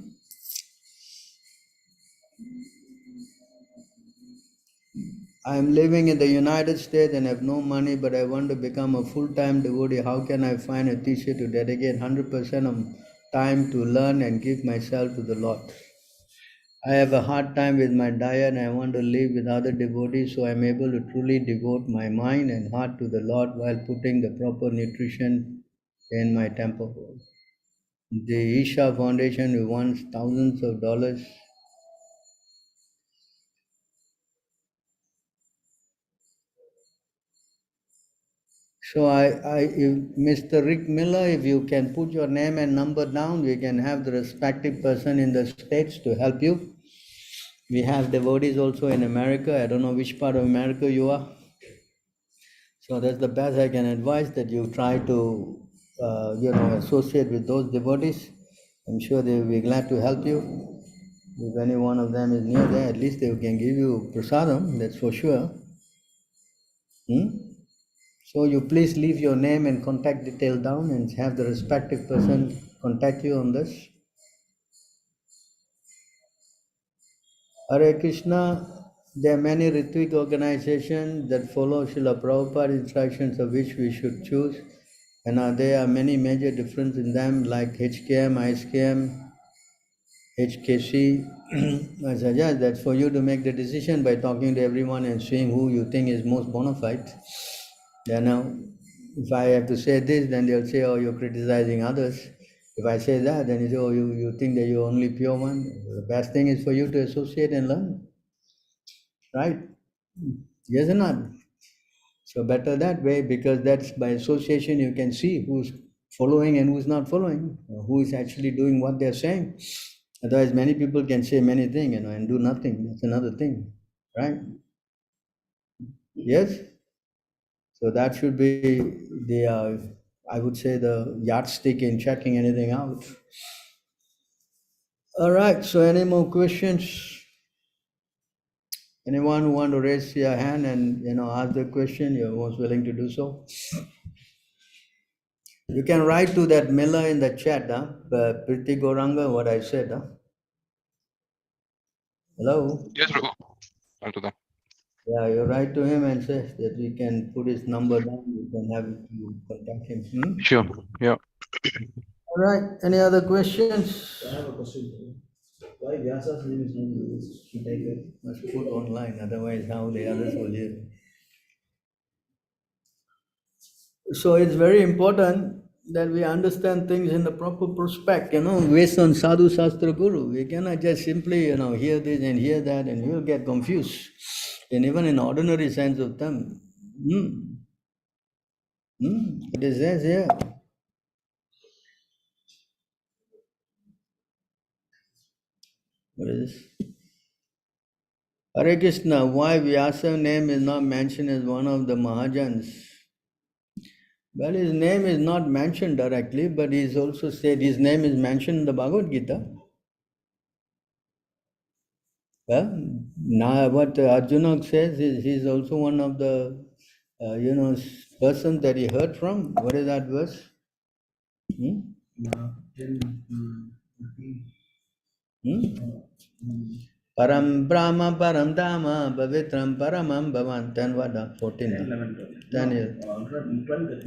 I'm living in the United States and have no money, but I want to become a full-time devotee. How can I find a teacher to dedicate 100% of time to learn and give myself to the Lord? I have a hard time with my diet and I want to live with other devotees so I'm able to truly devote my mind and heart to the Lord while putting the proper nutrition in my temple. The Isha Foundation who wants thousands of dollars. So if Mr. Rick Miller, if you can put your name and number down, we can have the respective person in the States to help you. We have devotees also in America. I don't know which part of America you are. So that's the best I can advise, that you try to, associate with those devotees. I'm sure they will be glad to help you. If any one of them is near there, at least they can give you prasadam, that's for sure. Hmm? So you please leave your name and contact detail down and have the respective person contact you on this. Hare Krishna, there are many Ritvik organizations that follow Srila Prabhupada instructions of which we should choose. And there are many major differences in them like HKM, ISKM, HKC. I suggest that for you to make the decision by talking to everyone and seeing who you think is most bona fide. If I have to say this, then they'll say, oh, you're criticizing others. If I say that, then you say, oh, you think that you're only pure one. The best thing is for you to associate and learn. Right? Yes or not? So better that way, because that's by association you can see who's following and who's not following, who is actually doing what they're saying. Otherwise, many people can say many things, and do nothing. That's another thing, right? Yes. So that should be the, I would say, the yardstick in checking anything out. All right. So, any more questions? Anyone who want to raise your hand and ask the question, you're most willing to do so. You can write to that Miller in the chat, Priti Goranga, what I said. Hello? Yes, Prabhu. I'll do that. Yeah, you write to him and say that we can put his number down, you can have you contact him. Sure. Yeah. All right, any other questions? I have a question. Why Vyasa's name is not used? Should I get? Must put online, otherwise how the others will hear. So it's very important that we understand things in the proper perspective, based on Sadhu Shastra Guru. We cannot just simply, hear this and hear that, and we will get confused. And even in ordinary sense of term. It is there, here. What is this? Hare Krishna, why Vyasa name is not mentioned as one of the Mahajans? Well, his name is not mentioned directly, but he is also said his name is mentioned in the Bhagavad Gita. Well, now what Arjuna says is he's also one of the, persons that he heard from. What is that verse? Param Brahma Param Dhamma Pavitram Paramam Bhavan 10 vada 14. 10 years.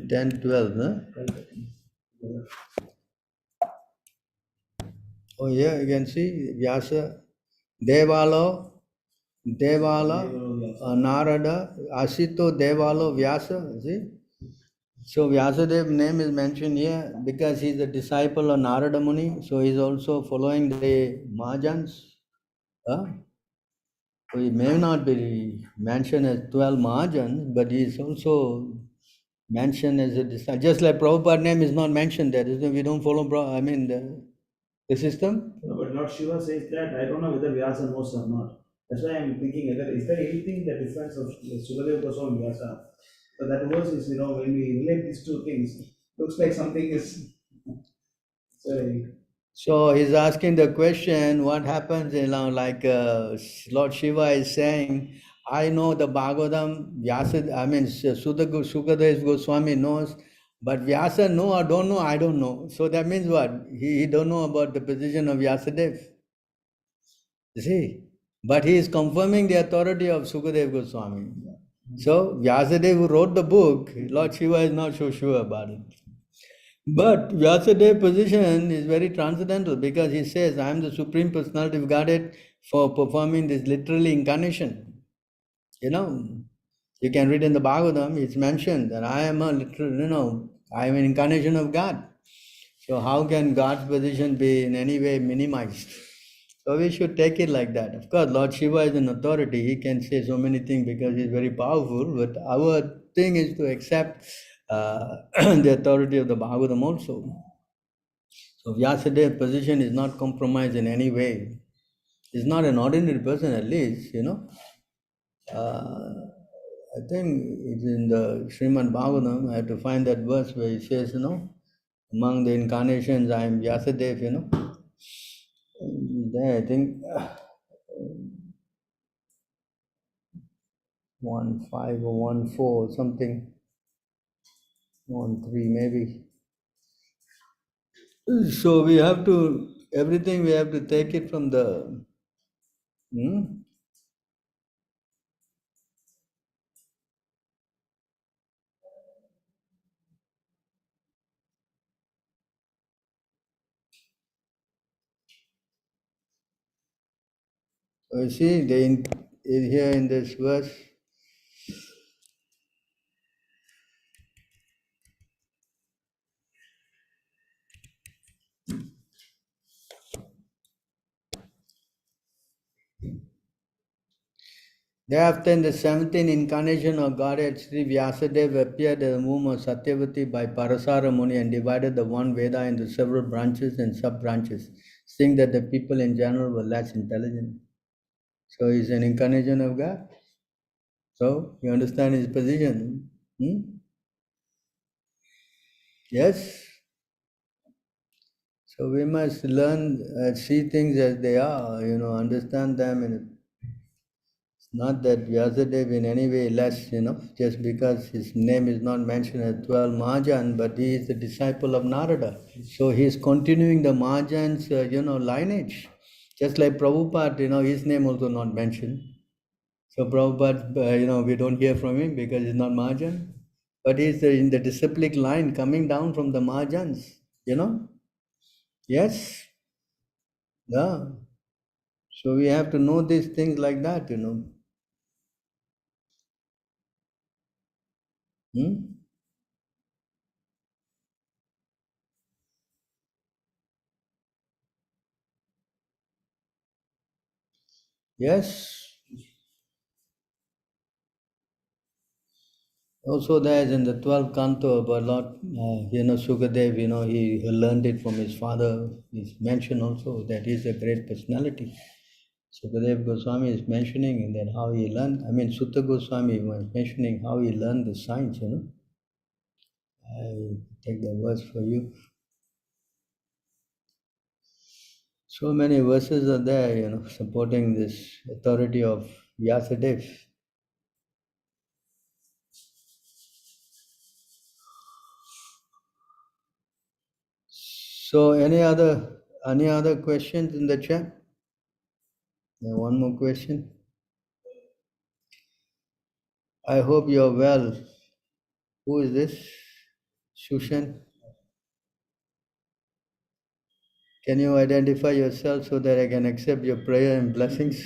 10, 12, huh? Oh yeah, you can see Vyasa, Devalo, Narada, Asito, Devalo, Vyasa, see? So Vyasadev's name is mentioned here because he's a disciple of Narada Muni, so he's also following the Mahajans. Huh? So he may not be mentioned as 12 Mahajans, but he is also mentioned as a disciple. Just like Prabhupada's name is not mentioned there. We don't follow, the system. No, but Lord Shiva says that I don't know whether Vyasa knows or not. That's why I'm thinking whether is there anything the difference of Sukadeva Goswami and Vyasa? But that verse is, when we relate these two things, looks like something is sorry. So he's asking the question, what happens, like Lord Shiva is saying, I know the Bhagavatam, Vyasa, I mean, Sukadev Goswami knows, but Vyasa know or don't know, I don't know. So that means what? He don't know about the position of Vyasadev. You see? But he is confirming the authority of Sukadev Goswami. So Vyasadeva who wrote the book, Lord Shiva is not so sure about it. But Vyasadev's position is very transcendental because he says, I am the Supreme Personality of Godhead for performing this literally incarnation. You know, you can read in the Bhagavatam, it's mentioned that I am a literal, I am an incarnation of God. So how can God's position be in any way minimized? So we should take it like that. Of course, Lord Shiva is an authority. He can say so many things because he's very powerful. But our thing is to accept the authority of the Bhagavatam also. So Vyasadev's position is not compromised in any way. He's not an ordinary person, at least, I think it's in the Srimad Bhagavatam. I have to find that verse where he says, among the incarnations, I am Vyasadev, There, I think 1.5 or 1.4, something, 1.3 maybe. So we have to, everything we have to take it from the. So you see, here in this verse, thereafter, in the 17th incarnation of Godhead, Sri Vyasadeva appeared at the womb of Satyavati by Parasara Muni and divided the one Veda into several branches and sub-branches, seeing that the people in general were less intelligent. So he's an incarnation of God. So you understand his position. Yes. So we must learn, see things as they are, understand them. And it's not that Vyasadeva in any way less, just because his name is not mentioned as 12 Mahajan, but he is the disciple of Narada. So he is continuing the Mahajan's, lineage. Just like Prabhupada, his name also not mentioned. So Prabhupada, we don't hear from him because he's not Mahajan. But he's in the disciplic line coming down from the Mahajans, Yes. Yeah. So we have to know these things like that. Hmm? Yes. Also, there is in the 12th canto about Lord, Sukadev, he learned it from his father. He's mentioned also that he's a great personality. Sukadev Goswami is mentioning that how he learned. I mean, Sutta Goswami was mentioning how he learned the science. I take the verse for you. So many verses are there, supporting this authority of Vyasadeva. So any other questions in the chat? One more question. I hope you're well. Who is this? Shushan? Can you identify yourself so that I can accept your prayer and blessings?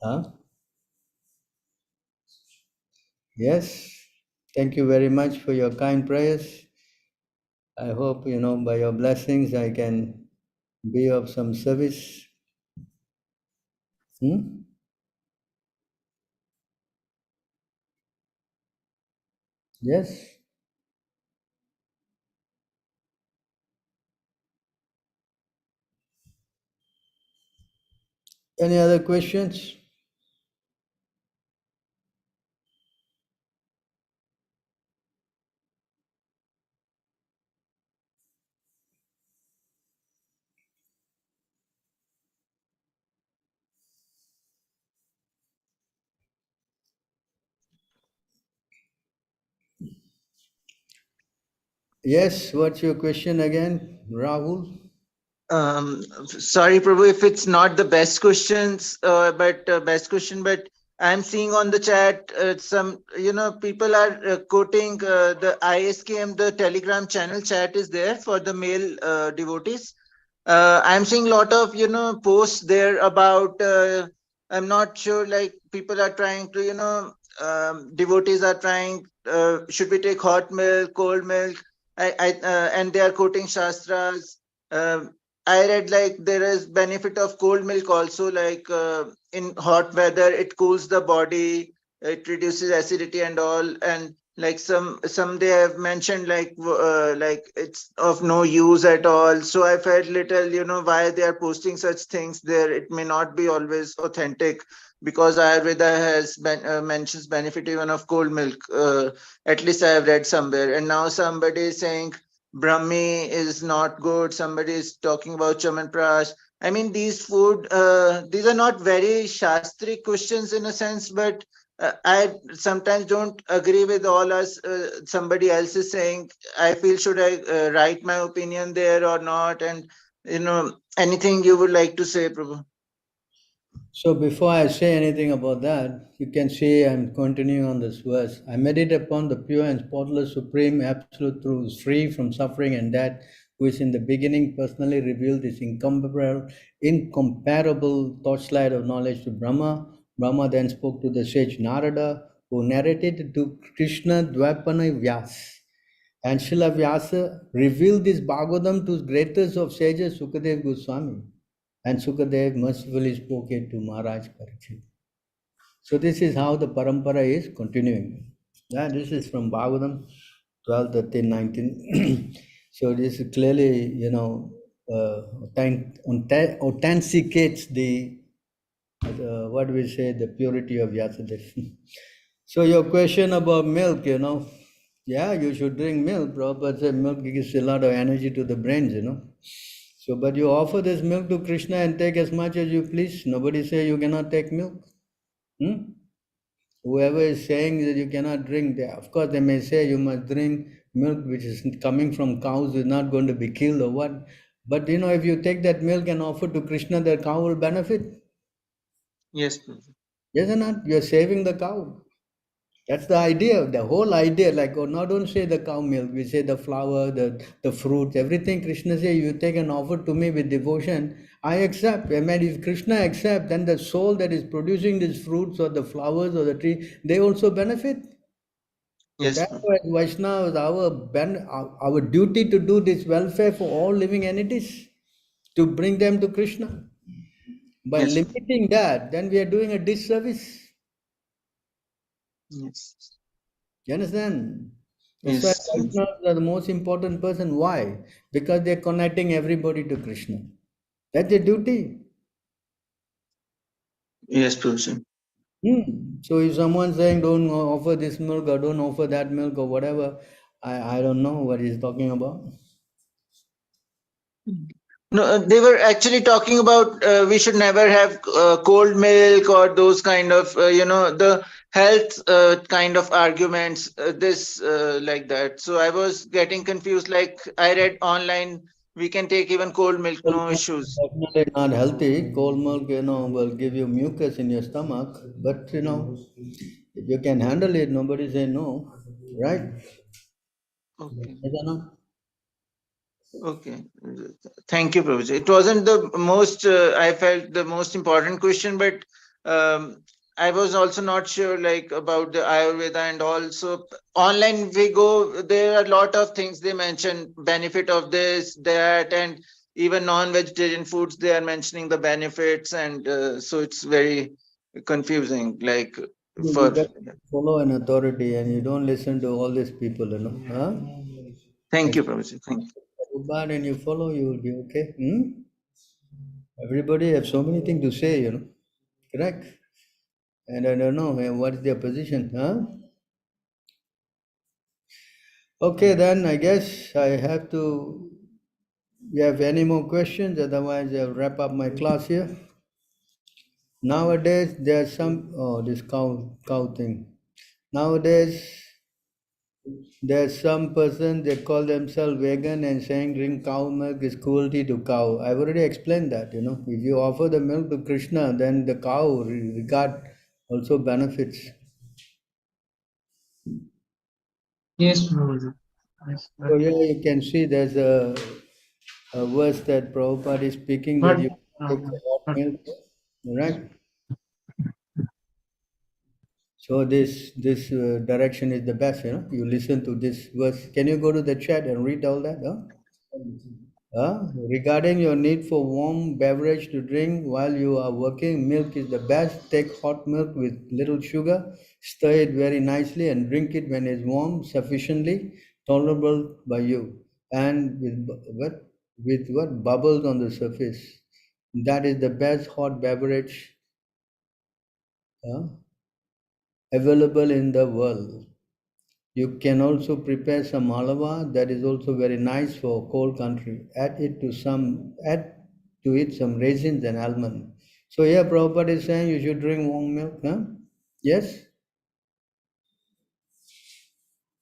Huh? Yes. Thank you very much for your kind prayers. I hope, by your blessings I can be of some service. Yes. Any other questions? Yes, what's your question again, Rahul? Sorry, Prabhu, if it's not the best questions, but best question, but I'm seeing on the chat some, people are quoting the ISKM, the Telegram channel chat is there for the male devotees. I'm seeing a lot of, posts there about, I'm not sure, like people are trying to, devotees are trying, should we take hot milk, cold milk? And they are quoting Shastras. Um I read like there is benefit of cold milk also, like in hot weather, it cools the body, it reduces acidity and all, and like some they have mentioned like it's of no use at all. So I felt little, why they are posting such things there. It may not be always authentic because Ayurveda has mentions benefit even of cold milk. At least I have read somewhere, and now somebody is saying Brahmi is not good. Somebody is talking about Chamanprash. I mean, these are not very Shastric questions in a sense, but I sometimes don't agree with all us. Somebody else is saying, I feel should I write my opinion there or not? And, anything you would like to say, Prabhu? So before I say anything about that, you can see I'm continuing on this verse. I meditate upon the pure and spotless, supreme, absolute truth, free from suffering and death, who is in the beginning personally revealed this incomparable torchlight of knowledge to Brahma. Brahma then spoke to the sage Narada, who narrated to Krishna Dvapana Vyas. And Srila Vyasa revealed this Bhagavatam to greatest of sages, Sukadev Goswami. And Sukadev mercifully spoke it to Maharaj Parikshit. So this is how the parampara is continuing. Yeah, this is from Bhagavatam 12, 13, 19. So this is clearly, authenticates what we say, the purity of Vyasadeva. So your question about milk, yeah, you should drink milk. Prabhupada said milk gives a lot of energy to the brains. So, but you offer this milk to Krishna and take as much as you please. Nobody say you cannot take milk. Hmm? Whoever is saying that you cannot drink, of course they may say you must drink milk which is coming from cows, is not going to be killed or what. But if you take that milk and offer to Krishna, the cow will benefit. Yes, Prabhu. Yes or not? You're saving the cow. That's the idea, the whole idea. Like, not don't say the cow milk, we say the flower, the fruits, everything. Krishna say, you take an offer to me with devotion, I accept. I mean, if Krishna accept, then the soul that is producing these fruits or the flowers or the tree, they also benefit. So Yes, that's Prabhu. why Vaishnava is our duty to do this welfare for all living entities, to bring them to Krishna. By Yes, Prabhu. limiting that, then we are doing a disservice. Yes. You understand? That's why Yes. Vaishnavas are the most important person. Why? Because they're connecting everybody to Krishna. That's their duty. Yes, Prabhu. So if someone's saying don't offer this milk or don't offer that milk or whatever, I don't know what he's talking about. No, they were actually talking about we should never have cold milk or those kind of, the health kind of arguments, this like that. So I was getting confused. Like I read online, we can take even cold milk, Cold no milk issues. is definitely not healthy. Cold milk, will give you mucus in your stomach. But if you can handle it, nobody say no, right? Okay. Yes or no? Okay. Thank you, Prabhuji. It wasn't the most, I felt the most important question, but I was also not sure like about the Ayurveda, and also online we go, there are a lot of things they mention, benefit of this, that, and even non-vegetarian foods, they are mentioning the benefits. And so it's very confusing, like You for, got to follow an authority and you don't listen to all these people. Huh? thank you, Except Prabhuji. Thank you. bad and you follow, you will be okay. Everybody have so many things to say. Correct? And I don't know what is their position, huh? Okay, then I guess I have to. You have any more questions? Otherwise, I'll wrap up my class here. Nowadays, there's some this cow thing. Nowadays, there's some person they call themselves vegan and saying drink cow milk is cruelty to cow. I've already explained that. If you offer the milk to Krishna, then the cow regard also benefits. Yes, Prabhuji. Yes, So here you can see there's a verse that Prabhupada is speaking that but, you take the hot but milk, right? So this direction is the best. You listen to this verse. Can you go to the chat and read all that? Regarding your need for warm beverage to drink while you are working, milk is the best. Take hot milk with little sugar, stir it very nicely, and drink it when it's warm, sufficiently tolerable by you, and with what bubbles on the surface. That is the best hot beverage uh, available in the world. You can also prepare some halwa that is also very nice for cold country. Add to it some raisins and almond. So yeah, Prabhupada is saying you should drink warm milk, huh? Yes?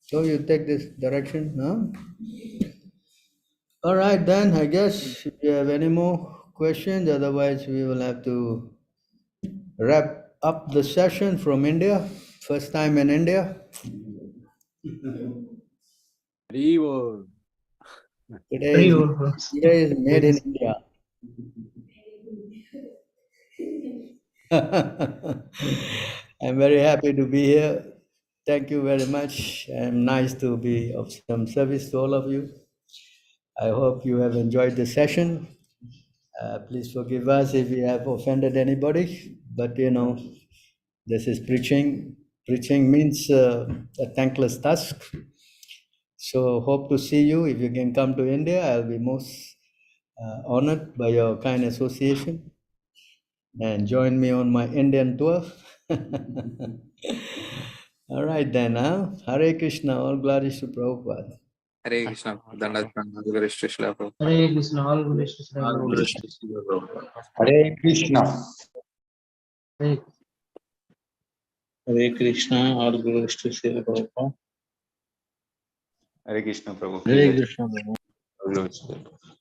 So you take this direction, huh? All right then, I guess if you have any more questions, otherwise we will have to wrap up the session from India. First time in India. Haribo. Today free is workers. today is made in India. I'm very happy to be here. Thank you very much. I'm nice to be of some service to all of you. I hope you have enjoyed the session. Please forgive us if we have offended anybody, but this is preaching. Preaching means a thankless task. So hope to see you. If you can come to India, I'll be most honored by your kind association and join me on my Indian tour. All right then, huh? Hare Krishna, all glories to Prabhupada. Hare Krishna. Dandavat Prabhu. Hare Krishna, all glories to Sri All Prabhu. glories to Srila Prabhupada. Hare Krishna. Hare Hare Krishna. All glories to Srila Prabhupada. Hare Krishna, Prabhu. Hare Krishna. All glories to Srila Prabhupada.